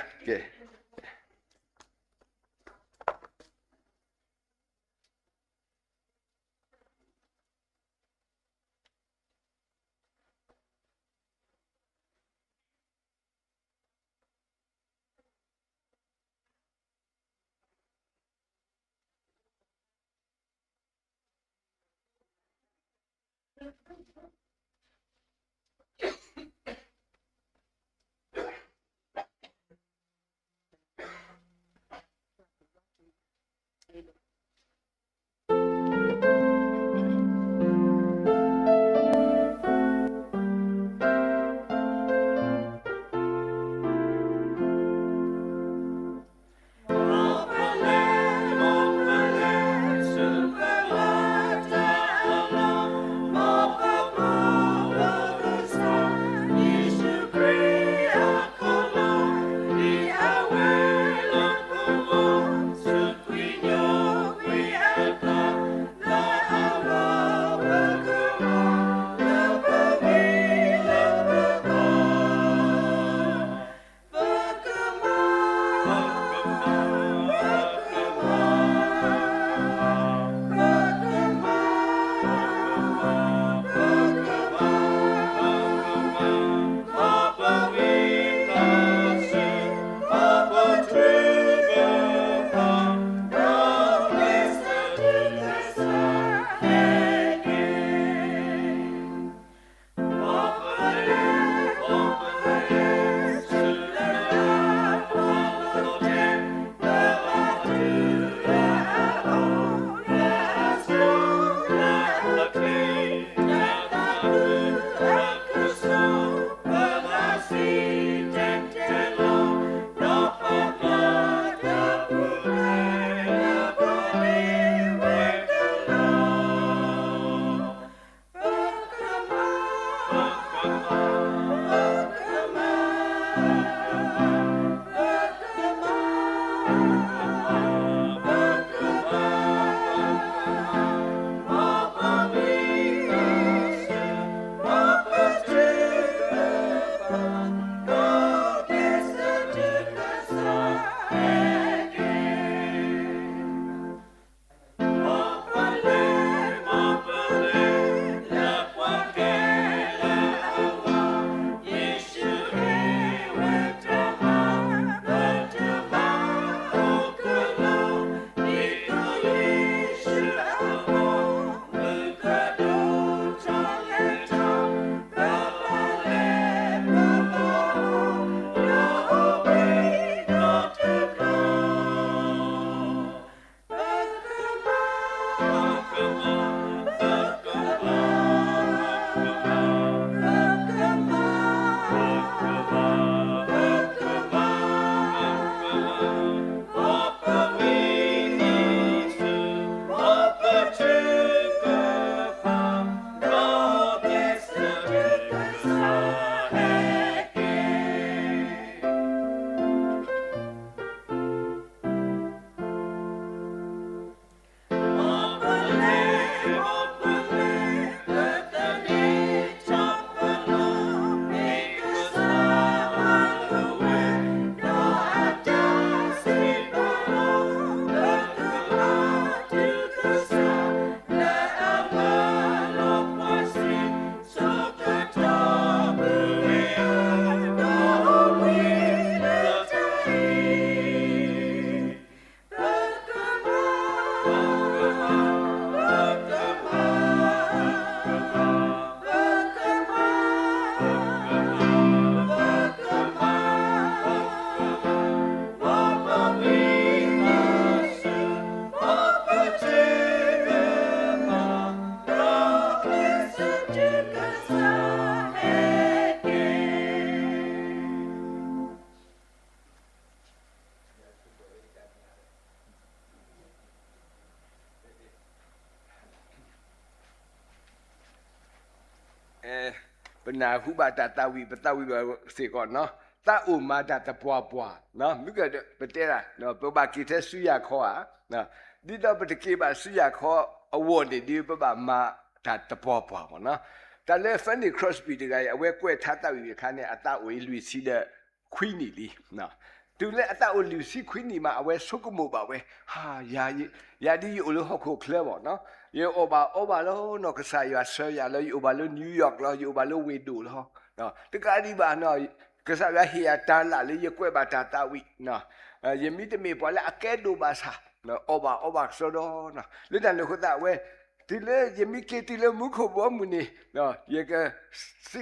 ปนาหุบาตาตาวิปตาวิบาเสก่อนเนาะตาอุมาตาตะปัวปัวเนาะมิกะปะเตระเนาะปบากิเทสุยาขออ่ะเนาะดิตอปะตะกีบาสุยาขออวอดดิปบามาตาตะปัวปัวเนาะตาเลฟันนี่ครอสบีตะไกอเวกวยทาตาวิคันเนี่ยอตาอวยลุยซีเดควีนี่ลีเนาะดูแลอตาอวยลุยซีควีนี่มาอเวสุกโมบาเวฮายาดิโอโลฮอโคเคลบเนาะเยโอบาโลเนาะกษายาเซยาโลโอบาโลนิวยอร์กโลโอบาโลเวดูโลเนาะตะกาดิบาเนาะกษายาเฮียตาละเลยกวยบาตาตาวิเนาะยมิตเมปอละอแกดูบาซาเนาะอบาโซโดเนาะเลดันโลคตาเวติเลยมิเกติเลมุขบมุนีเนาะเยกสิ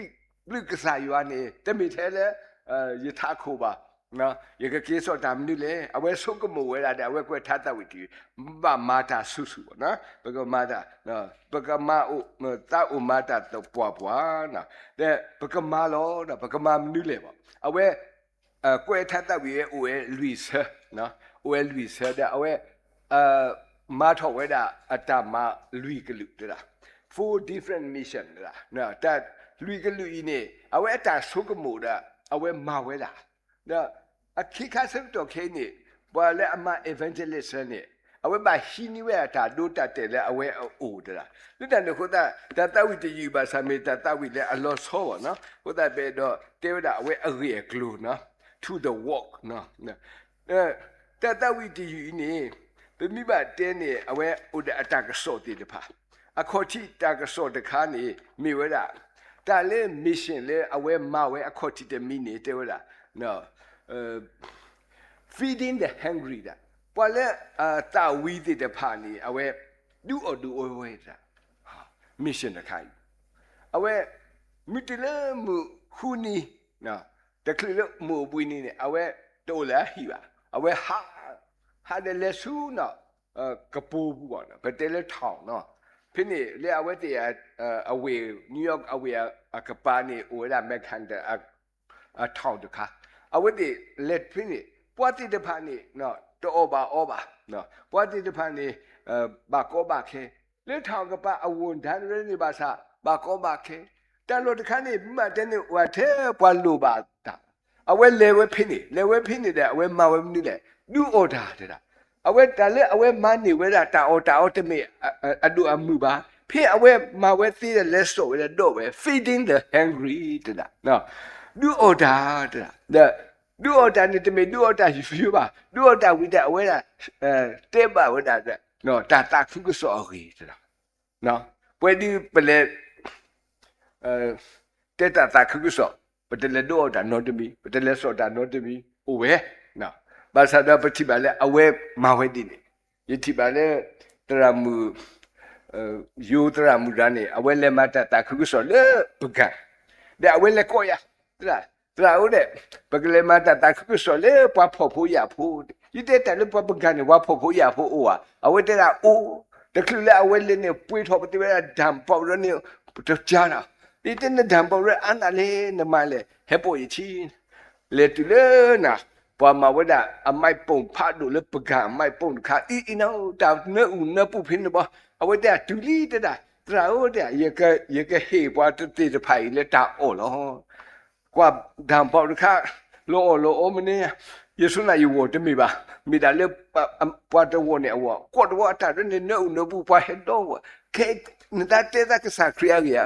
ลึกษายานี่ตะมิเทเลยทาโคบาเนาะยกเกสอตามนี่เลยอเวสุกโมเวลาเดอเวกวยทาตาวิติบามาตาสุเนาะปกมาตาเนาะปกมาอุตาอุมาตาตปัวปัวเนาะเดปกมาโลเนาะปกมามนี่เลยบ่อเวกวยทาตาวิโอเอลุยเซเนาะโอเอลุยเซเดอเวมาทเวดาอตามาลุยกลุเดา four different mission เนาะแต่ลุยกลุอีนี่อเวตาสุกโมดาอเวมาเวดาเนาะอะคิคาสึตอเคนี่บ่လဲအမ evangelist နဲ့အဝဲပါဟီနီဝဲတာဒိုတတဲ့လဲအဝဲအိုတလားလူတန်ကိုတာတဝိတယူပါဆာမေတတဝိလဲအလောဆောပါနော်ကိုတာပဲတော့တေဝဒအဝဲအရေကလူနော် to the walk နော်တဝိတယူနေဘမိဘတဲနေအဝဲဥဒအတကဆောတိတဖာအခေါ်တိတကဆောတခါနေမိဝဲတာတာလဲ mission လဲအဝဲမဝဲအခေါ်တိတမိနေတေဝဒနော်feeding the hungry da pale ta wi de pha ni awe do we da mission da khai awe mitile mu khuni na de kle mu bui ni ne awe to la hi ba awe ha de le su na kapu bu ba na but le thong no phin ni le awe te awe New York awe akapa ni o da mekhan da a thong da kha awe de let phin ni ပွားတိတဖာနေနော်တောပါနော်ပွားတိတဖာနေဘာကောဘာခဲလေထောင်ကပအဝန်ဒန်ရနေပါစာဘာကောဘာခဲ တာလို့တခါနေပြီးမှတဲ့နေဟိုထဲပွားလို့ပါတာအဝဲလေဝဲဖိနေတဲ့အဝဲမဝဲမနေလေလူအော်ဒါတဲ့အဝဲတလည်းအဝဲမနေဝဲတာအော်တမေအဒူအမှုပါဖေအဝဲမဝဲသေးတဲ့လက်စောဝဲတော့ဝဲ feeding the hungry တဲ့နော်လူအော်ဒါတဲ့လူအော်ဒါနေတမေလူအော်ဒါယူပါလူအော်ဒါဝိတဲ့အဝဲတာတဲပါဝဲတာနော်တာခုကစောရီတဲ့နော်ပွဲဒီပလေတဲတာခုကစောပတလေလူအော်ဒါနော်တမီပတလေစောတာနော်တမီဟိုဝဲနော်ဘာသာတော့ပတိပါလေအဝဲမဝဲဒီနေယတိပါလေတရမူယူတရမူရနေအဝဲလက်မတတာခုကစောလေပကတဲ့အဝဲလက်ကိုရတရာဦးတဲ့ပကလေမတာခုကစောလေပွားဖို့ရဖို့ယတဲ့တလည်းပွားပကနေဝါဖို့ရဖို့အိုအဝဲတဲ့အိုတကလေအဝဲလေနေပွေးထောပတိဝဲဒံပေါရနေတကြတာဒီတဲ့ဒံပေါရအန်အလေနမလေဟေပိုရချီလေတူလေနာပွားမဝဒအမိုက်ပုံဖတ်လို့လေပကအမိုက်ပုံခါအီနောတာနေဦးနပုဖိနဘအဝဲတဲ့ဒူလီတဲ့တရာဦးတဲ့ရေကဟေပွားတဲ့တဖိုင်လေတာအော်လောกว่าดามปอกค่ะโลมเนี่ยယေရှုနာယဝတမိပါမိဒါလေပွားတော်နဲ့ဝကောတော့အတာရနေနဘူပွားဟတော့ခဲနတတဲ့ကစားခရီးရ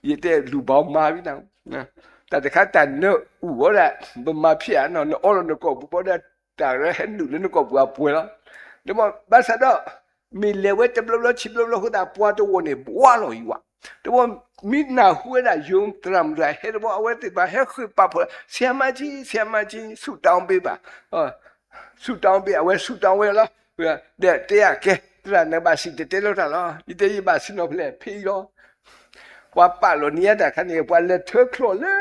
ရတဲ့လူပေါင်းမာပြီနော်တတခါတန်နဥဝရဘမဖြစ်ရနော်အော်လနကောပပေါ်တာရဟန်လူလနကောပွားပွေလားဒီမှာဘာသာတော့မီလေဝတ်တဘလချီဘလဟတာပွားတော်နဲ့ဘွားလို့ယူတော့မိနာဟွေလာယုံတရမ်ရာဟဲဘောအဝဲတိပါဟဲခွပပဆီယမကြီးဆူတောင်းပေးပါဆူတောင်းပေးအဝဲဆူတောင်းဝဲလားတဲ့တရားကဲတရနဘာစီတဲလို့တာလားဒီတေးပါစနောဖလေဖေးရောဝါပါလို့နီးတာခဏပွားလက်ထွခလို့လေ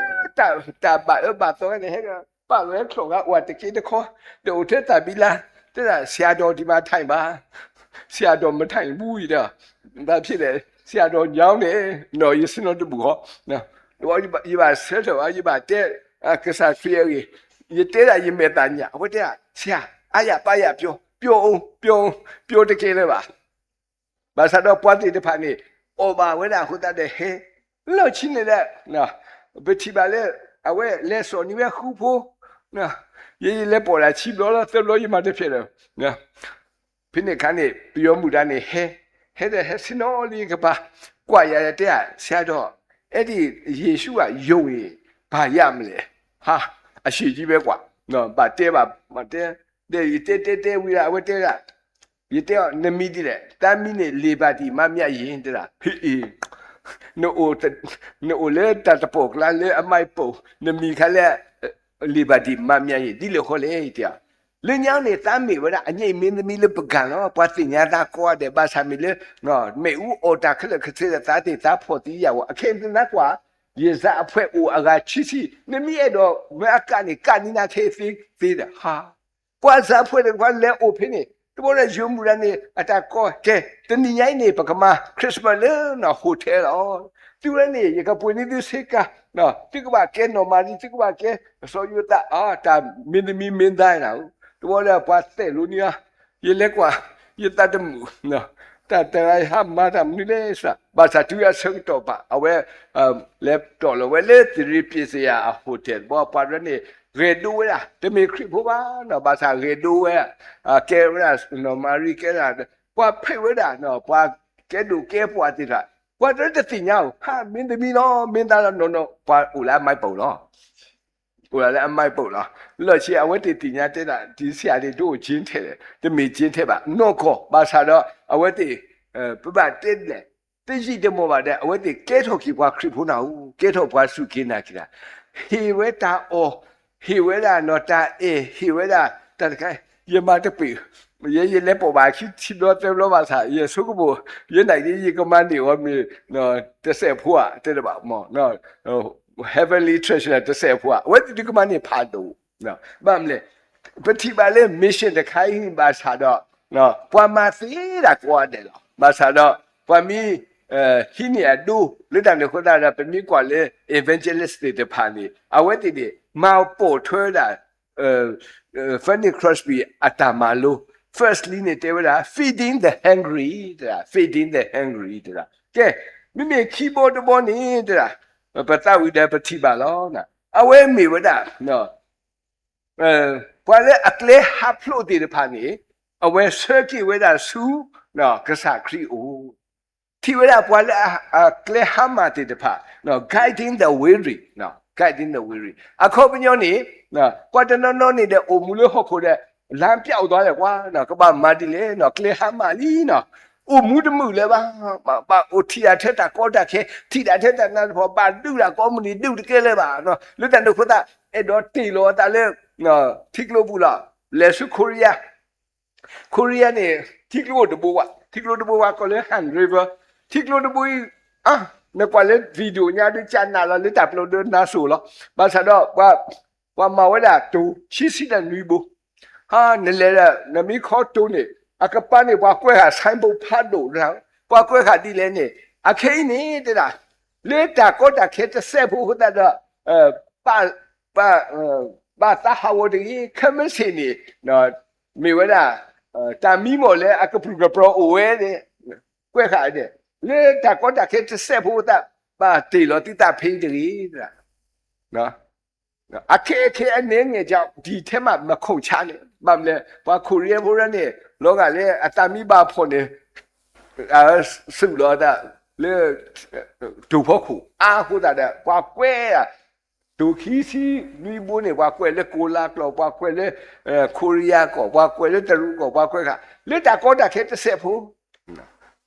တာပါတော့နေဟဲကပါလို့ခလို့ကဝတ်တကိတခေါ်တို့ထက်တာပြီလားတဲ့ဆရာတော်ဒီမှာထိုင်ပါဆရာတော်မထိုင်ဘူးတော့ဒါဖြစ်တယ်ဆရာတော်ကြောင်းနေနော်ယစနောတဘူဟောနော်တော့ဒီပါဆက်တော့ဒီပါတဲ့ကစားဖီရီတဲ့ရယမေတညာဝတ်တဲ့ဆရာအာရပါရပြောတကယ်လေပါဘာသာတော့ပွားတဲ့ဖာနေအိုဘာဝဲတာခုတတ်တဲ့ဟဲလို့ချင်းနေတဲ့နော်ဘယ်တိပါလဲအဝဲလဲစောနီဝဲခုဖို့နော်ရေးလဲပေါ်လာချီလို့လားတယ်လို့ရမှတဖြစ်တယ်နော်ဖိနေခါနေပြောမှုတန်းနေဟဲတဲ့ဟဲစနောလီကပါကွာရတဲ့ဆရာတော့အဲ့ဒီယေရှုကယုံရင်ဘာရမလဲဟာအရှိကြီးပဲကွာနော်ဗတဲပါမတဲတဲ့ဝီလာဝတဲကယတဲ့နမီဒီတဲ့တမ်းမီနေလေပါတီမမြတ်ရင်တရာဟေးနိုလေတတ်ပိုကလာလေအမိုက်ပိုနမီခလဲလေပါတီမမြတ်ရင်ဒီလိုခေါ်လေတဲ့လေညောင်းနေတမ်းမီဝရအငိမ့်မင်းသမီးလေးပကံနော်ပွားစညာတာကွာတဲ့ဘာသာမီလေနော်မေဦးအော်တာခလခစေတာတဲ့တာဖို့တီးရဝအခင်းတဲ့ကွာရေစားအဖွဲဦးအကချီစီနမီအဲ့တော့မကနေကနိနာသေးသေးတဲ့ဟာကွာစားဖွဲတဲ့ကွာလဲအိုဖင်းနေတို့ရယူမူရနေအတာကောတဲ့တနည်းရိုင်းနေပကမခရစ်စမတ်လေနော်ဟိုတယ်အော်သူရနေရကပွေနေသူစိကနော်တိကဘာကဲနော်မာဒီတိကဘာကဲဆိုယူတာတာမင်းသမီးမင်းသားနော်တို့ရပွားတဲ့လူနီယာရေလက်ကွာရေတတ်မှုနော်တတရဟမတာမီလေစာဘာသာတူရဆုံတော့ပါအဝဲလက်တော်လဝဲလေသရီပစ္စယအဟိုတယ်ဘောပါရနေရေဒူဝဲတမီခရစ်ဘောပါနော်ဘာသာရေဒူဝဲကဲရနော်မာရီကဲရာပွားဖိဝဲတာနော်ပွားကဲဒူကဲပွားတိတာပွားတဲ့တင်ညာဟာမင်းသမီးနော်မင်းသားနော်ပွားဦးလာမိုက်ပုံနော်ကိုယ်လည်းအမိုက်ပုတ်လားလော်ချီအဝတ်တီညာတဲ့တာဒီဆရာတွေတို့ချင်းထဲတယ်တမေချင်းထဲပါနော့ခေါ်ဘာသာတော့အဝတ်တီပပတဲ့လေတိရှိတယ်မောပါတဲ့အဝတ်တီကဲထော်ကြီးပွားခရစ်ဖုနာဦးကဲထော်ပွားစုခင်းနာကြီးလားဟေဝဲတာအော်ဟေဝဲတာနော်တာအေဟေဝဲတာတတ်ခိုင်ရမတပီရေလဲပေါ်ပါချီတော့တယ်လို့ပါစားရေဆုကဘောရေနိုင်ဒီကမန်ဒီဝမီနော်တစ်ဆက်ဖွာတဲ့ပါမောနော် heavenly treasure တစ်ဆက်ဖွာဝဲဒီကမန်နေဖာတော့နော်ဘာမလဲပတိပါလေ mission တခိုင်းပါစားတော့နော်ပွာမစီတာကွာတယ်လို့ပါစားတော့ပွာမီဟိနီအဒူလက်တန်ခေါ်တာပမီကွာလေ evangelist တဲ့ဖာနေအဝဲတီမောက်ပို့ထွဲတာFanny Crosby atamalo firstly ne te wala feeding the hungry တဲ့ feeding the hungry တဲ့ကဲ မိမိ keyboard ဘောနေတာပတဝိဒပတိပါလောနာအဝဲမိဝဒနော်ပွာလေအကလေဟပ်လို့ဒီဖာနေအဝဲ circuit ဝဲတာဆူနော်ကစားခရီအိုတီဝဲတာပွာလေအကလေဟမ်မာတီတဖာနော် guiding the weary နော် guiding the weary အခုပညောနေနော်ကွာတနော်နေတဲ့အိုမူလို့ဟုတ်ခိုတဲ့လမ်းပြောက်သွားတယ်ကွာနော်ကပမာတီလေနော်ကလေဟမ်မာလီနော်အိုမူတမှုလေပါအိုတီယာထက်တာကောတာခဲတီတာထက်တာနာဘောပါတူတာကောမနီတူတကယ်လေပါနော်လွတ်တဲ့တို့ခတာအဲ့တော့တီလောတာလေနော်ထိကလို့ဘူးလားလေဆုကိုရီးယားနေထိကလို့တဘောကထိကလို့တဘောကကိုလေဟန်ရီဗာထိကလို့တဘောne kwale video nya de channel la le upload na so lo ba sa do wa ma wa da to chi si da nui bo ha ne le da ne mi kho to ne akapa ne wa kwe ha sign bo phat do ra wa kwe ha ti le ne a khai ni de da le ta ko ta khe ta se bo ho da da ba ta ha wo de khamen se ni no mi wa da ta mi mo le akapru pro o we de kwe ha deလေတာကောတာခဲတဆက်ဖို့တာပါတေလို့တိတာဖိတရီလားနော်အခဲအနေငယ်ကြောင့်ဒီထဲမှာမခုတ်ချနဲ့ဗမ်လေဘာကိုရီးယားဘောရနေလောကလေအတမီပါဖို့နေဆုလို့တာလေဒူဖို့ခုဟိုတာတဲ့ဘာကွဲဒူခီစီနီဘိုးနေဘာကွဲလေကိုလာကလောဘာကွဲလေကိုရီးယားကောဘာကွဲလေတရူကောဘာကွဲကလေတာကောတာခဲတဆက်ဖို့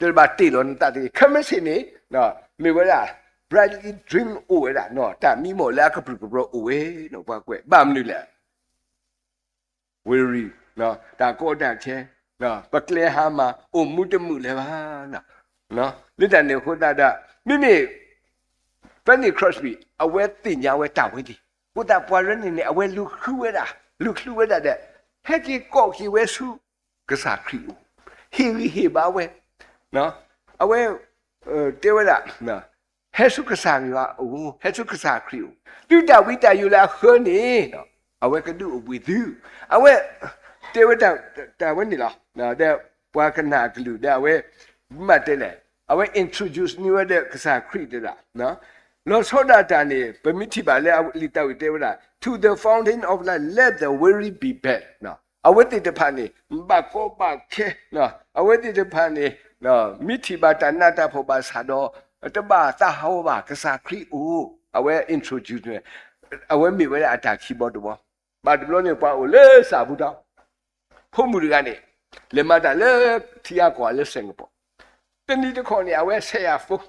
တယ်ဘာတီလွန်တာဒီခမစင်းနေနော်မေဝလာ brightly dream အိုဝဲတာနော်တာမီမောလာကပရကပရအိုဝဲနော်ဘာကွဲဘာမနူလာ weary နော်တာကောတာချဲနော်ပကလေဟာမာအိုမှုတမှုလဲပါနော်လက်တန်နေခိုးတာမိမိ Penny Crosby အဝဲတင်ညာဝဲတာဝဲဒီကိုတာပွာရနေနေအဝဲလူခူဝဲတာတဲ့ဟဲ့ကြီးကော့ကြီးဝဲစုကစားခရီဟီဘာဝဲနော်အဝဲတေဝဒနော်ဟဲဆုကစားမီပါအိုဟဲဆုကစားခရီတူတာဝိတာယူလာခွနေနော်အဝဲကဒုဝီသူအဝဲတေဝဒတာဝဲနေလားနော်တဲ့ပွားကနာကလူတဲ့ဝဲမတ်တယ်လေအဝဲ introduce new တဲ့ကစားခရီတဲ့နော်လောစောဒတာနေပမိတိပါလေလီတာဝီတေဝဒ to the fountain of life let the weary be back နော်အဝဲတိတဖာနေဘကောဘခဲနော်အဝဲတိတဖာနေနော်မိတိပါတနာတာဖို့ပါစာတော့တပါသဟောပါကစားခရီအိုအဝဲ introduce နေအဝဲမိဝဲအတာခီဘောတော့ဘာဒီလိုနေပါအိုလေစာဘူးတော့ဖုံးမှုတွေကနေလေမတာလေထီယာကွာလေစင်ပေါ်တနည်းတစ်ခေါ်နေအဝဲဆက်ရဖို့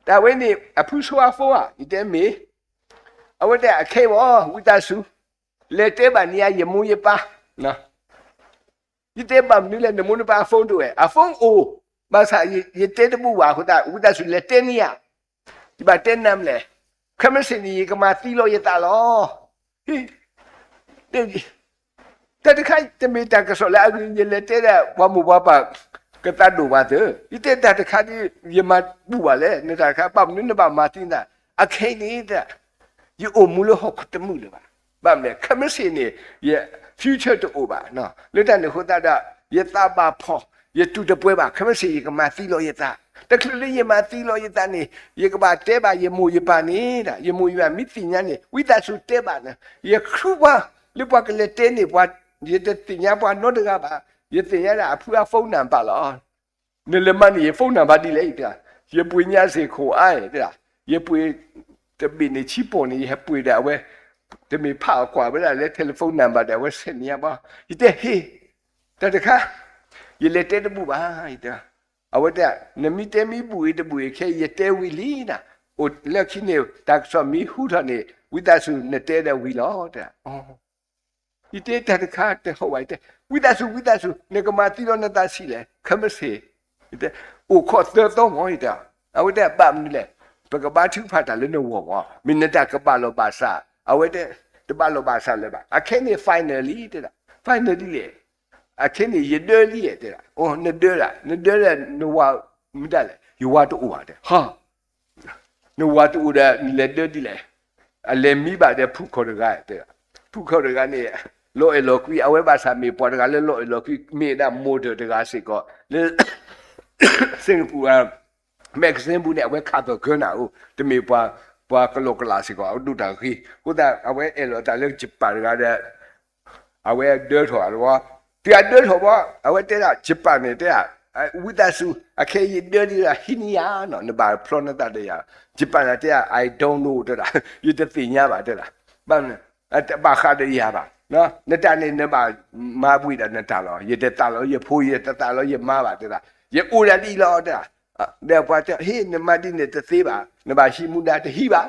ဒါဝဲနေအဖူဆွာဖို့ဒီတဲမေအဝဲတဲ့အခေဘောဝိတဆုလေတဲပါနီယာယမူယပါနော်ဒီတဲပါမီလေနမုန်ပါဖုန်းတို့အဖုန်းအိုဘာသာရတဲတမှုပါဟိုတာဝိတဆုလေတဲနီယာဒီပါတဲနမ်လေခမစင်ဒီကမာတီလို့ရတာလောဟိတဲတခိုင်တမီတာကဆိုလာရလေတဲတဲ့ဝမူဘာပါကတတ်တို့ပါတဲ့ဒီတဲတခါဒီရမဘူးပါလေနေတာခါပတ်နင်းပါမာတင်တာအခိနေတဲ့ယိုမူလို့ဟုတ်တမှုလေပါဘာမလဲခမစင်နေရ future တူပါနော်လက်တန်ဟိုတာရတာပါဖောရတူတပွဲပါခမစီကမာသီလို့ရတာတခလေးရမာသီလို့ရတာနေရကပါတဲပါရမူရပါနေတာရမူရမိတိညာနေဝိတဆုတဲပါနေရခုပါလပကလက်တဲနေပွားရတဲ့တင်ညာပွားနော့တကပါရတင်ရတာအဖူဖုန်းနံပါလားနေလမန်ရဖုန်းနံပါဒီလိုက်တာရပွေညာစေခိုအိုင်တဲ့ရပွေတပင်းနေချိပေါ်နေရပွေတယ်ဝဲတမီဖောက်ကွာဗလားလေတယ်လီဖုန်းနံပါတ်တယ်ဝဆက်နေရပါဒီတဲ့ဟေးတခါရလက်တဲ့တပူပါဒီတဲ့အဝတ်တဲ့နမီတဲမီပူရတပူရခဲရတဲဝီလီနာဟိုလက်ခိနေတက်ဆောမီဟူထနေဝိတဆုနဲ့တဲဝီလောတဲ့အော်ဒီတဲ့တခါတဲ့ဟိုဝိုက်တဲ့ဝိတဆုနေကမာတီရောနတာစီလေခမစေဒီတဲ့အိုခေါ်တော့မော်တဲ့အဝတ်တဲ့ပတ်မလဲပကဘာထုဖတ်တယ်လို့ဝေါ်မင်းတကပါလောပါစာအဝဲတဲ့တပတ်လောပါစားလဲပါအခင်းနေ finally တဲ့ finally လေအခင်းနေရဒလီတဲ့အော်နဒလာနဝမဒလဲယူဝတ်တူပါတယ်ဟာနဝတ်တူတဲ့လက်ဒဒီလေအလေမိပါတဲ့ဖုခေါ်ရတဲ့ဖုခေါ်ရကနေလောအလောကွီအဝဲပါစားမေပေါ်တကလည်းလောအလောကွီမေဒါမိုဒတကားစစ်ကောလေစင်ကာပူ magazine ဘူးနဲ့အဝဲခါတော့ခွန်းတာဦးတမီပွာကလောကလာစီကောအဒူတာခီဟိုတာအဝဲအဲ့လိုတာလေဂျပန်ကတဲ့အဝဲဒဲထော်တော့တရားဒဲထော်ပါအဝဲတဲ့ဂျပန်နေတဲ့ဝိသစုအခေရဒဲဒီဟီနီယာနော်နဘာဖလောနတာတဲ့ဂျပန်တဲ့ I don't know တဲ့ရတဲ့တင်ရပါတဲ့လားဘာဘာခါတဲ့ရပါနော်နတနေနဘာမာပွေတာနတလောရတဲ့တလောရဖိုးရတတလောရမာပါတဲ့လားရအိုရတီလောတဲ့တဲ့ဘာတဲ့ဟေးနမတိနဲ့တသေးပါနဘာရှိမှုတာတဟိပါ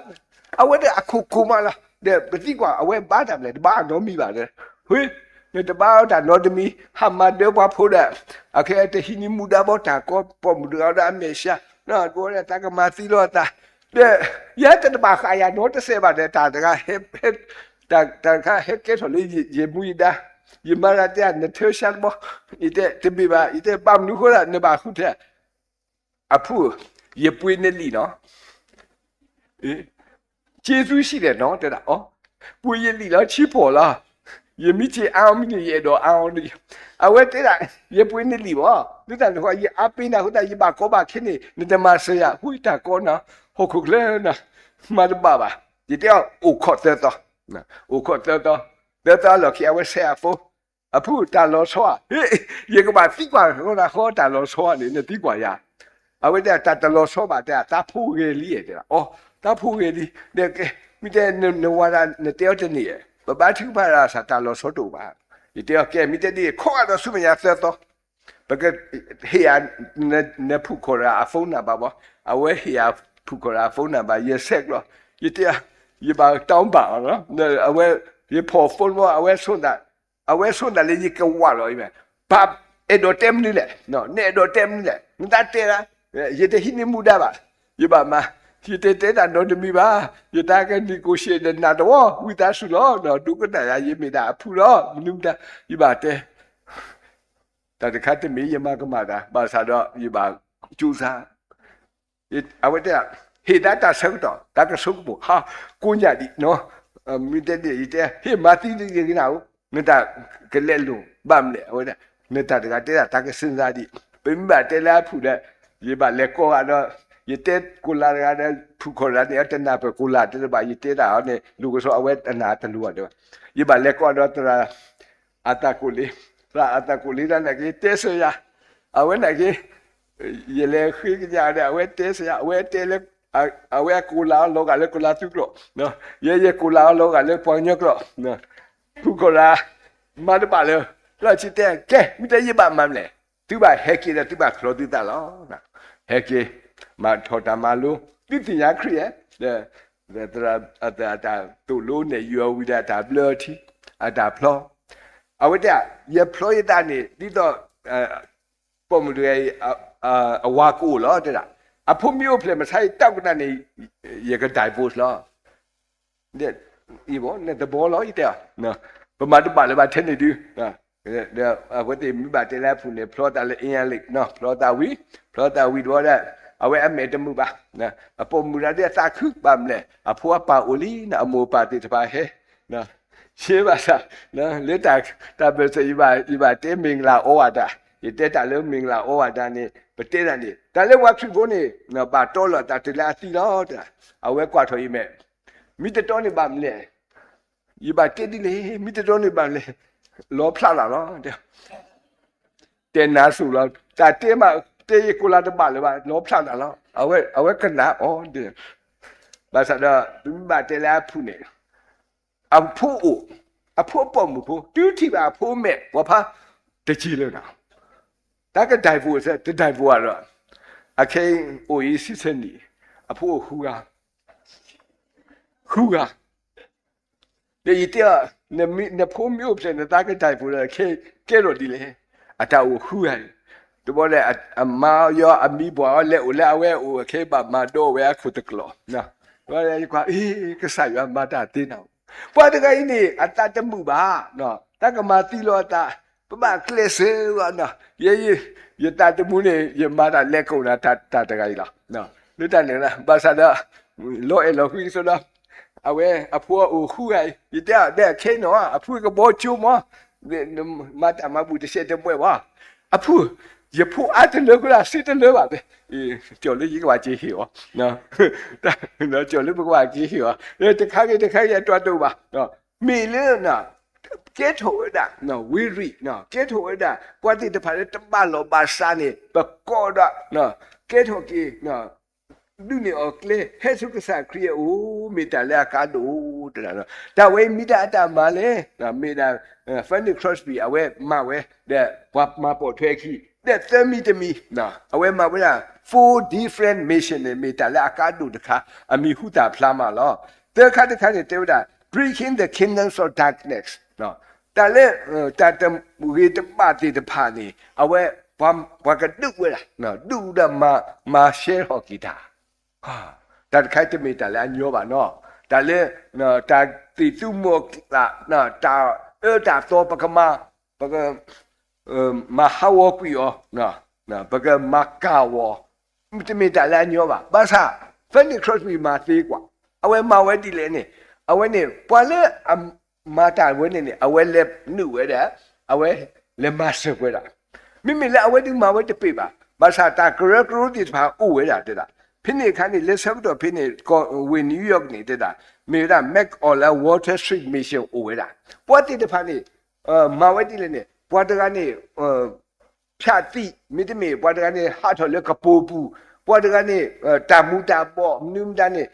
အဝဲတဲ့အခုခုမလားတဲ့ပတိကွာအဝဲဘာတယ်လေတဘာတော့မိပါတယ်ဟေးne te ba ta no de mi ha ma de ba pho da akhe te hi ni mu da bo ta ko po mu da da me sha no ko le ta ka ma si lo ta de ya te ba kha ya no te se ba de ta ga he ta ka he ke so le ye mu da ye ma ra te ne the sha bo ite te bi ba ite ba mu ko la ne ba khu te a phu ye pwe ne li noကျေးဇူးရှိတယ်နော်တဲ့တာဩပွေရလီလားချီပေါ်လားယမိချေအောင်မင်းရဲ့တော့အောင်ဒီအဝဲတဲ့တာရပွေးနေလီဘောဒီတန်တော့ရအပိနာဟိုတာရပါကောပါခင်းနေတမဆရာဟိုတာကောနာဟိုခုကလဲနာမတ်ဘာဘာဒီတော့အိုခော့တဲ့တော့နာအိုခော့တဲ့တော့တဲ့တော့လော်ခီအဝဲဆရာဖိုအဖူတာလောဆွာဟေးရေကပါတိကွာဟိုနာခေါ်တာလောဆွာနေတိကွာရအဝဲတဲ့တာလောဆွာပါတဲ့တာဖူရေလီရဲ့တဲ့ဩတာဖူရေလီတဲ့မိတဲ့နဝရနဲ့တယောက်တည်းရဲ့ဘာတိပါရာစာတာလောဆောတူပါဒီတယောက်ကဲမိတဲ့ဒီခေါ်တော့ဆုမရသက်တော့ဘကဟေးနဖုခေါ်ရာအဖုန်းနံပါတ်အဝဲဟေးဖုခေါ်ရာဖုန်းနံပါတ်ရဆက်လို့ဒီတယောက်ရပါတောင်းပါနော်အဝဲရဖို့ဖုန်းမအဝဲဆွန်းတာလေကြီးကဝါလို့ပဲဘာအဲ့တော့တက်မနေလေနော်နဲ့တော့တက်မနေလေမတတ်တယ်လားရတဲ့ဟိနေမူတာပါရပါမဒီတဲ့တာတော့ဒီပါရတာကဒီကိုရှေတဲ့နာတော့ဝိသားစုတော့တော့ဒုက္ခတရရေးမိတာအဖူတော့မနုတာဒီပါတဲ့တခါတမေးရမကမာတာဘာသာတော့ဒီပါကျူစာအဝတ်တဲ့ဟေတာတာဆောက်တော့တကဆုပ်ဖို့ဟာကိုညာဒီနော်မိတဲ့ဒီတဲ့ဟေမာတိဒီကနာဦးနေတာကလေးလုံးဗမ်လေဟိုတဲ့နေတာတကတဲ့တာကစင်စားဒီပြမတဲ့လားဖူတဲ့ဒီပါလက်ကောကတော့ရတဲ့ကူလာရတဲ့ဖူခေါ်ရတဲ့တနာပဲကူလာတဲ့ဘာရတဲ့တာနဲ့လူကဆိုအဝဲတနာတလူရတယ်ရပါလက်ကောတော့တရာအတာကူလီအတာကူလီရတဲ့တဲဆရာအဝဲနဲ့ရလေခိကြတဲ့အဝဲတဲဆရာအဝဲတဲလေအဝဲကူလာလောကလေကူလာသူကလို့နော်ရကူလာလောကလေပွန်ညကလို့နော်ဖူခေါ်လာမတ်ပါလေလာချစ်တဲ့ကဲမိတဲ့ရပါမလဲသူပါဟက်ကီတဲ့သူပါခလို့တူတာလောနော်ဟက်ကီมาทอดมาลูติติยาครียเดตระอะตุโลเนี่ยยัววิดาตาเบลอทีอะตาพลอเอาไว้แต่ยะพลอยตานี่ติတော့ปอมด้วยอวากูเหรอတဲ့ล่ะอพุมิโอเพลมาใช้ตักนั่นนี่ยะก็ไดโพสเหรอเนี่ยอีบ่เนี่ยตะบอเหรออีแต่เนาะประมาณตบาเลยบาเทนนี่ดูนะเดี๋ยวก็ติมีบาเตแล้วผู้เนี่ยพลอตาเลยอินยาลิกเนาะพลอตาวีด้วยได้အဝဲအမေတမှုပါနော်အပေါ်မူရတဲ့သာခုပါမလဲအဖိုးပါအိုလီနော်အမိုးပါတိတပါဟဲနော်ရှေးပါစားနော်လက်တာပဲစဤပါတဲမင်္ဂလာဩဝါဒဒီတဲတာလုံးမင်္ဂလာဩဝါဒနဲ့ပတဲတန်နေဒါလည်းဝါဖြစ်ဖို့နေနော်ပါတော့လာတာတလားတီတော့အဝဲကွာထွေးမဲ့မိတတော်နေပါမလဲဤပါတဲဒီလေမိတတော်နေပါမလဲလောဖလာလာနော်တဲနာဆူလာတာတဲမှာတေးကိုလာတပါလေပါလောဖလာတာလောအဝဲကနာအော်ဒီဘာသာတော့ဒီမှာတဲလာဖူနေအဖိုးပေါ်မဖို့တူတီပါဖိုးမဲ့ဝဖာတချီလို့တာဒါကဒိုင်ဖို့ဆက်ဒိုင်ဖို့ကတော့အခေအိုရေးစစ်စနီအဖိုးဟူကဒီတဲ့နဖိုးမျိုးပြန်တာကဒိုင်ဖို့ခေကဲတော့ဒီလေအတာဟူရတဘောလေအမာယောအမီဘောလေဦးလာဝဲဦးခေပါမတော့ဝဲခုတကလောနော်ဘာလဲကွာအေးကစားရမတာတင်းတော့ပွားတကိုင်းနေအတတမှုပါနော်တက္ကမတိလောတာပပကလစ်စေဝနော်ရတတမှုနေရမတာလက်ကုန်တာတတကိုင်းလားနော်လွတ်တယ်နော်ဘာသာတော့လောအလောခွေးဆိုတော့အဝဲအဖိုးဦးခူးရတဲ့ခဲနော်အဖိုးကဘောချုံမမတာမဘူးတစ်ချက်တပွဲပါအဖိုး也不按着那个啦，谁的那吧的，叫你一个话接起哦，那叫你不个话接起哦，这看见抓到吧，没了呢。get over that no we read no get over that what did the parent balo basani but god no get okay no do ni okle hesu ka sa kriya o mita la ka do da da we mita ta ma le na mita Fanny Crosby awe ma we the what ma po thwe ki the temi temi na awe ma we 4 different mission ne mita la ka do da kha ami hu ta phla ma lo the kha ne te da breaking the kingdoms of darkness no 但咧，但为的把这的怕呢，我个路为啦，那路的嘛写好给他，但开始没得了牛吧喏，但咧那但地主莫啦，那大多不个嘛，不个嘛好我贵哦，那不个嘛高哦，没得了牛吧，巴萨，反正 cross 嘛这个，嘛为的嘞呢，呢，不咧mata wene ni awele nu weda awe le master weda mimi le awe du ma wede pe ba masa ta kro di pa u weda de da phini khan ni le sab do phini we New York ni de da me da Mac all Water Street mission u weda what di de pa ni ma wede le ni what da ni ဖြတ်တိမိတမေပွားတကနေဟာထော်လေကပူပူပွားတကနေတာမူတာပေါ့မြုံတနေ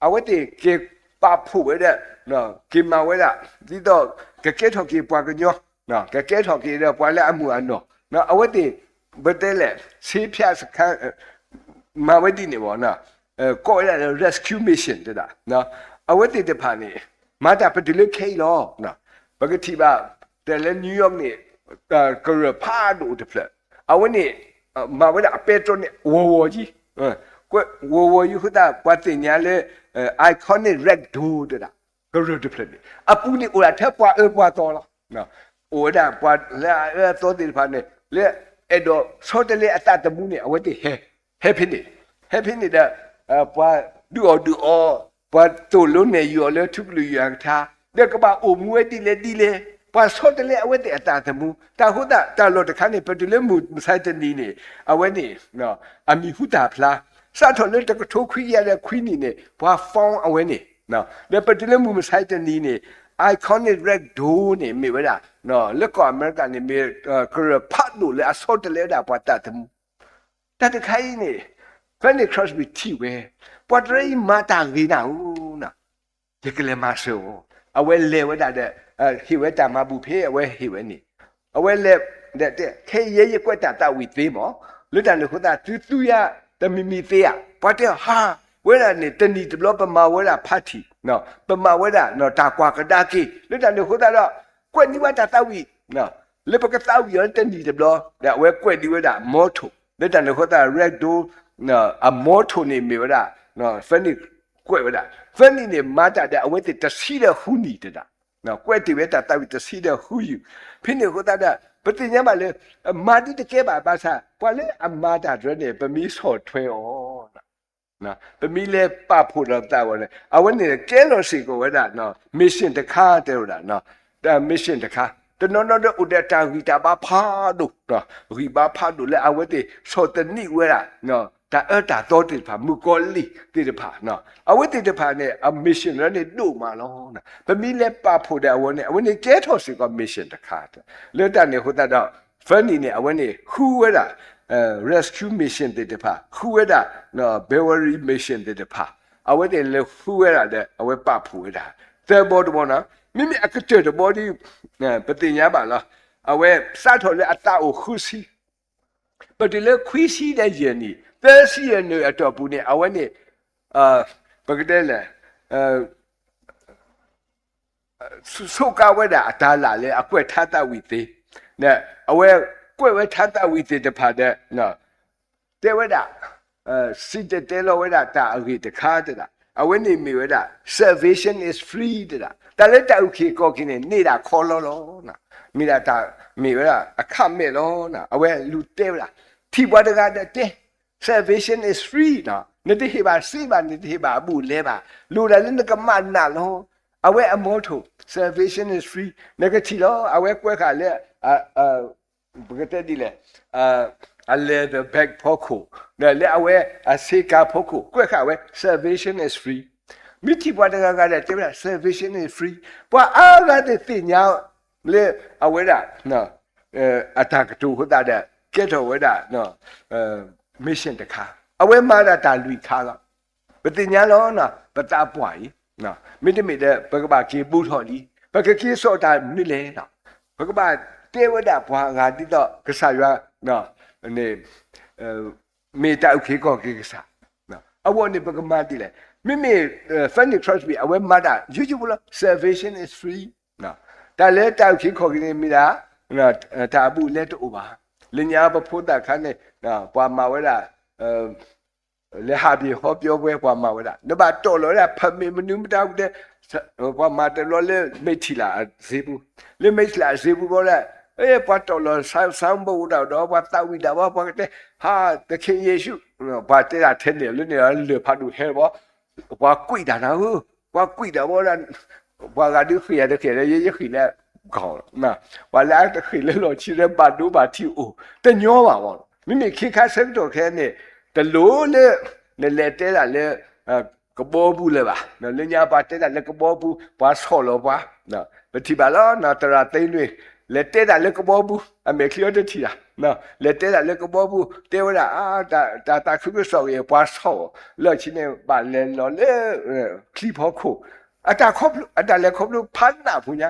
အဝတိကေပါဖို့ဝဲတဲ့နော်ကိမဝဲတာဒီတော့ကကဲထော်ကေပွားကညောနော်ကကဲထော်ကေတော့ပွားလဲအမှုအနော်နော်အဝတိဘတဲလေဆေးဖြတ်စခန်းမဝတိနေပေါ့နော်ကောရ rescue mission တဲ့နော်အဝတိတဖာနေမာတာပဒလခေလောနော်ဘဂတိပါတယ်လေနယူးယောက်နေကရဖာဒိုတဖလက်အဝနေမဝဲတာပက်ထရိုနေဝဝကြီးကွဝယူခတာပတ်တင်ညာလေ iconic red door တဲ့ကရတဖလက်အပူနေအိုလာထပ်ပွားပွားတော်လားနော်အိုဒါပွားလဲတော်တယ်ဖာနေလေအဲ့တော့ဆောတလေအတတမှုနေအဝတိhappy နေတဲ့ပွားဒူအောပွားတိုလုံးနေရောလေထုလူရထားတဲ့ကပါအိုမွေးတီလေပါဆောတလေအဝတ်တဲ့အတာတမှုတာဟုတ်တာလောတခါနေပတူလေမှုဆိုင်တနီနေအဝဲနေနော်အမီဟုတာဖလားစတ်တော်လေတကထိုးခွေးရတဲ့ခွေးနေနေဘာဖောင်းအဝဲနေနော်လေပတူလေမှုဆိုင်တနီနေ iconic red door နေမိဝဲတာနော်လက်ကောအမေရိကန်နေမြေကရဖတ်လို့လေအဆောတလေတာပွားတာတမှုတတခိုင်းနေ Fanny Crosby တီဝဲပွားရိမာတာငေးနာဦးနော်ဒီကလေးမဆိုအဝဲလေဝဲတာတဲ့ဟိဝဲတာမဘူဖေးအဝဲဟိဝဲနေအဝဲလက်တဲ့ခေရဲရကွက်တာဝီသေးမောလွတ်တယ်လို့ခတာသူရတမီမီသေးရဘာတဲ့ဟာဝဲတာနေတနီဒဘလပမာဝဲတာဖတ်တီနော်ပမာဝဲတာနော်တာကွာကဒါကီလွတ်တယ်လို့ခတာတော့ကွက်နီဝတာဝီနော်လေပကတာဝီရတနီဒဘလဒါဝဲကွက်ဒီဝဲတာမော်ထိုလွတ်တယ်လို့ခတာ red door နော်အမော်ထိုနေမီဝဲတာနော် Fanny ကွက်ဝဲတာ Fanny နေမာတာတဲ့အဝဲတစီတဲ့ဟူနီတဲ့နော်ကွက်တီဝဲတာတာဝီတစီတဲ့ဟူယူဖိနေကိုတာပတိညာမလေမာတိတကဲပါပါစားပွာလေအမာတာရနေပမီဆော်ထွဲဩနော်ပမီလေပဖို့တော့တာဝဲအဝနေကဲလို့စီကိုဝဲတာနော်မစ်ရှင်တခါတဲ့ဟုတ်တာနော်ဒါမစ်ရှင်တခါတနော်ဥဒတာဝီတာဘာဖာဒုနော်ဝီဘာဖာဒုလေအဝတိဆောတနိဝဲတာနော်တာတာတော့တိဖာမူကောလီတိတဖာနော်အဝတိတဖာနဲ့အမစ်ရှင်ရနေတို့မှာလောနော်ပမီလေပဖို့တဲ့အဝနေကဲထော်စီကမစ်ရှင်တခါလေတနေဟိုတာတော့ Fanny နဲ့အဝနေခူဝဲတာrescue mission တိတဖာခူဝဲတာနော် Beverly mission တိတဖာအဝတဲ့လေခူဝဲတာတဲ့အဝပဖို့ဝဲတာတဲ့ဘောတော့နော်မိမိအကတဲ့ body ပတိညာပါလားအဝစထော်လေအတာကိုခူစီပတိလေခွီစီတဲ့ယနီတဲ့စီရနေအတော့ဘူးနေအဝနေပကတဲ့လေဆုကဝဲတာအတားလာလေအကွက်ထတဝီသေးနဲ့အဝဲကွက်ဝဲထတဝီသေးတဖာတဲ့နော်တဲဝဲတာစီတဲလောဝဲတာတာအကြီးတခါတဲ့အဝဲနေမိဝဲတာ salvation is free တဲ့တလည်းတောက်ခေကောကိနေနေတာခေါ်လောနော်မိတာတာမိဝဲတာအခမဲ့လောနော်အဝဲလူတဲလားထိပွားတကားတဲ့ salvation is free နော်နေတိပါစိပါနေတိပါဘူးလဲပါလူလည်းနကမနာလောအဝဲအမောထု salvation is free နကတိလောအဝဲကွက်ခါလေဘဂတဲ့ဒီလေ leather bag ဖို့ခုနော်လေအဝဲအစေကာဖို့ခုကွက်ခဝဲ salvation is free မိတိပွားတကကတဲ့တဲ့ salvation is free ပွာအားရတဲ့တင်ညာလေအဝဲတာနော်အတာကတူဟတာတဲ့ကဲတော်ဝဲတာနော် mission တခါအဝဲမာတာလူခါကပတင်ညာလောနော်ပတာပွားကြီးနော်မိတမိတဲ့ဘကဘာကေပူထော်လီဘကကေစောတာမိလေနော်ဘကဘာတေဝဒဘွာငါတိတော့ကဆာရွာနော်နေမေတာခေကောကေကဆာနော်အဝနေဘကမာတိလေမိ funny trust me အဝဲမာတာ YouTube လို့ salvation is free နော်ဒါလဲတောက်ခေခေါ်ကိနေမိတာနော်ဒါအပုလက်တော့ပါလညာဘဖို့တာခါနေနော်ဘွာမာဝဲတာလေဟာဘီဟောပြောပွဲဘွာမာဝဲတာနဘာတော်လို့ရဖမေမနုမတောက်တဲ့ဘွာမာတလို့လေမိတ်ထီလာဇေဘူးလေမိတ်လာဇေဘူးဘောလဲပတ်တော်လို့ဆောင်းဖို့တော့ဘာတောက်ဝီတာဘာတဲ့ဟာတခင်ယေရှုဘာတဲ့တာထဲနေလို့နေလေဖတ်လို့ဟဲဘောဘာကွိတာနော်ဘာကွိတာဘောလားဘာကဒုခိရတဲ့ခေရခိလဲကောင်းနော်ဘာလာတဲ့ခိလဲလို့ချီရဘာဒူဘာတီအိုတညောပါဘောမိခိခါဆက်တော့ခဲနေတလို့လေလေတဲလာလေကဘောဘူးလေပါနော်လညာပါတဲလာလေကဘောဘူးဘာဆော်လို့ပါနော်ပတိပါလောနော်တရာသိန်းတွေလက်တဲတာလက်ကဘောဘူးအမေခလျောတတီတာနော်လက်တဲတာလက်ကဘောဘူးတဲဝရတာခုကဆောရပွားဆောလောချင်းနေပါလဲလောလေခလီဖို့ခုအတာခေါပလူအတာလက်ခေါပလူဖန်နာဘူးညာ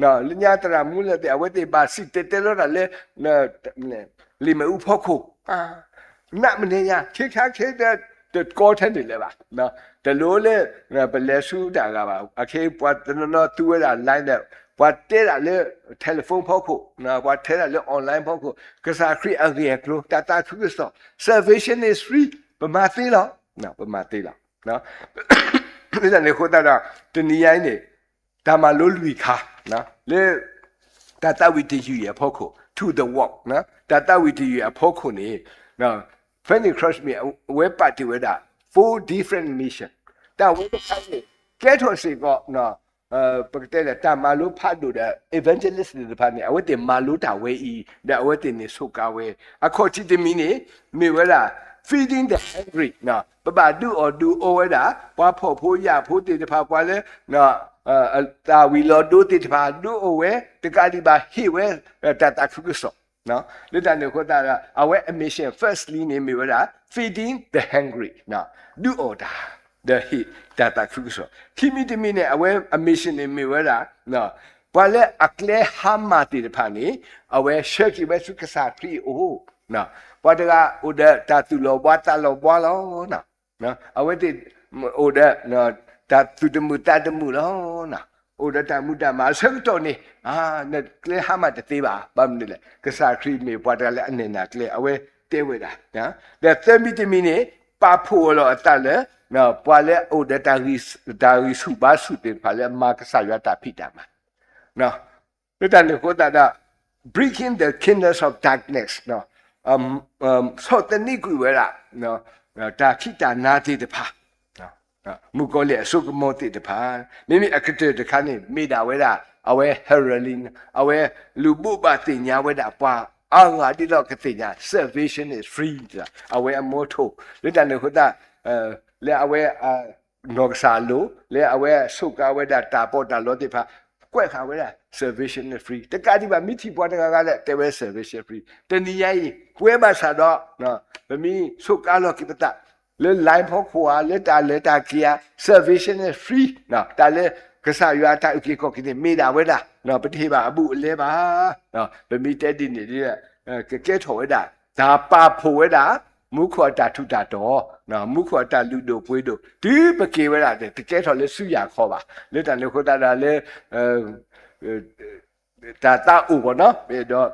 နော်လညာတရာမူလက်တဲ့အဝဲတေပါစစ်တဲလောတာလေလီမဥဖို့ခုနမနေညာခိခါခေတဲ့ကောထတယ်လေပါနော်တလို့လေဘလဲဆူတာကပါအခေပွားတနော်သူရလိုင်းတဲ့ဘာတဲလာလေတယ်လီဖုန်းဖို့ခုနော်ဘာတဲလာလေ online ဖို့ခုကစားခရီအရီကလို့တာခုကစော salvation is free ပမာသေးလားနော်ပမာသေးလားနော်ဒီကနေခေါ်တာတနည်းရိုင်းနေဒါမှလို့လူခါနော်လေတာဝီတီယူရဖို့ခု to the walk နော်တာဝီတီယူရဖို့ခုနေနော် when you cross me web party with that 4 different mission တာဝီတီယူကဲထော်စီကောနော်ပကတဲ့တာမာလိုဖတ်လို့တဲ့ evangelist တွေဖတ်နေအဝတ်တင်မာလိုတာဝဲဤတဲ့အဝတ်တင်နေဆုကဝဲအခုတီတမီနေမေဝဲလာ feeding the hungry နော်ပပဒူ or do အဝဲတာပွားဖို့ဖိုးရဖိုးတေတဖာပွားလဲနော်တာဝီလောဒိုတေတဖာဒူအဝဲတကတိပါဟိဝဲတာခုကဆောနော်လူတန်ကိုတာအဝဲ mission firstly နေမေဝဲလာ feeding the hungry နော် do order the heat data crucial kimi de mine awe a mission in me wala no wale akle hamati de pani awe sheki be su kasa pri o no wadaga oda tatu lo wata lo lo no awe de oda no tatu de muta de mu lo no oda ta muta ma sang to ni ne kle hamati te ba bam ni le kasa pri me wadaga anena kle awe te we da na the themi de mine pa pho lo ataleနော်ပွာလဲအိုဒတာရီစုပါစုတင်ဖာလဲမာကဆာရတာဖိတာမှာနော်ဒီတန်ကိုတာ breaking the kingdoms of darkness နော်ဆောတနိကွေဝဲလာနော်တာခိတာနာတိတဖာနော်မူကောလေအစုကမောတိတဖာမိမိအခတဲ့တခါနေမိတာဝဲတာအဝဲ heroin အဝဲလူပုပတိညာဝဲတာပွာအာငါတိတော့ကတိညာ salvation is free အဝဲအမောထိုဒီတန်ကိုတာလေအဝဲနောကစားလို့လေအဝဲဆုကဝဲတာတာပေါ်တာလို့တိဖာကွက်ခါဝဲတာ salvation is free တကတိပါမိတိပွားတကကလည်းတဲဝဲ salvation free တနည်းရေးပွဲမှာစားတော့နော်ဗမီဆုကလို့ကိပတာလေ line ဖို့ခွာလေတာကီယာ salvation is free နော်တာလေကစားရတာအပြေကိုကိနေမိတာဝဲတာနော်ပတိပါအပုအလဲပါနော်ဗမီတက်တိနေတဲ့ကဲထော်ဝဲတာဒါပါဖို့ဝဲတာမုခောတာထုတာတော့နော်မုခောတာလူတို့ပွေးတို့ဒီပကေဝဲတာတကယ်တော့လေစုရခေါ်ပါလက်တန်လေခောတာလေတာဥဘောနော်ပြီးတော့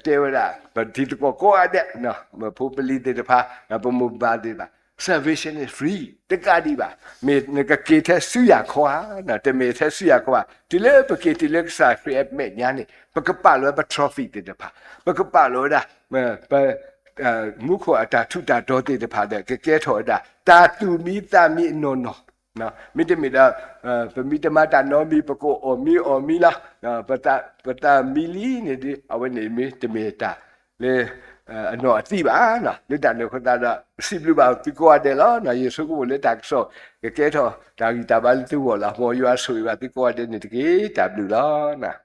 တေဝရာဗတိတကိုအတဲ့နော်မဖို့ပလီတေတဖာပမူပါတေပါ salvation is free တကတိပါမေနကကေတဲ့စုရခေါ်နော်တမေတဲ့စုရခေါ်ဒီလေပကေတီလက်စာခရီးမဲ့ညာနေပကပလောပ trophy တေတဖာပကပလောဒါမုခောအတာထုတာဒေါ်တေတဖာတဲ့ကဲထော်တာတာတူမီတာမီနော်နော်မိတမီတာပမီတမတာနော်မီပကိုအော်မီလာပတာမီလီနေဒီအဝနေမီတမီတာလေ အနော်အတိပါနော်လက်တန်တော့ခတာတော့စီဘလူပါတီကွာတယ်လို့နော်ယေဆုကိုလက်တက်ဆောကဲတော့ဒါဂီတာဘလ်တူဝလာမော်ယူအဆူပါတီကွာတယ်နေတကေတဘလူလို့နော်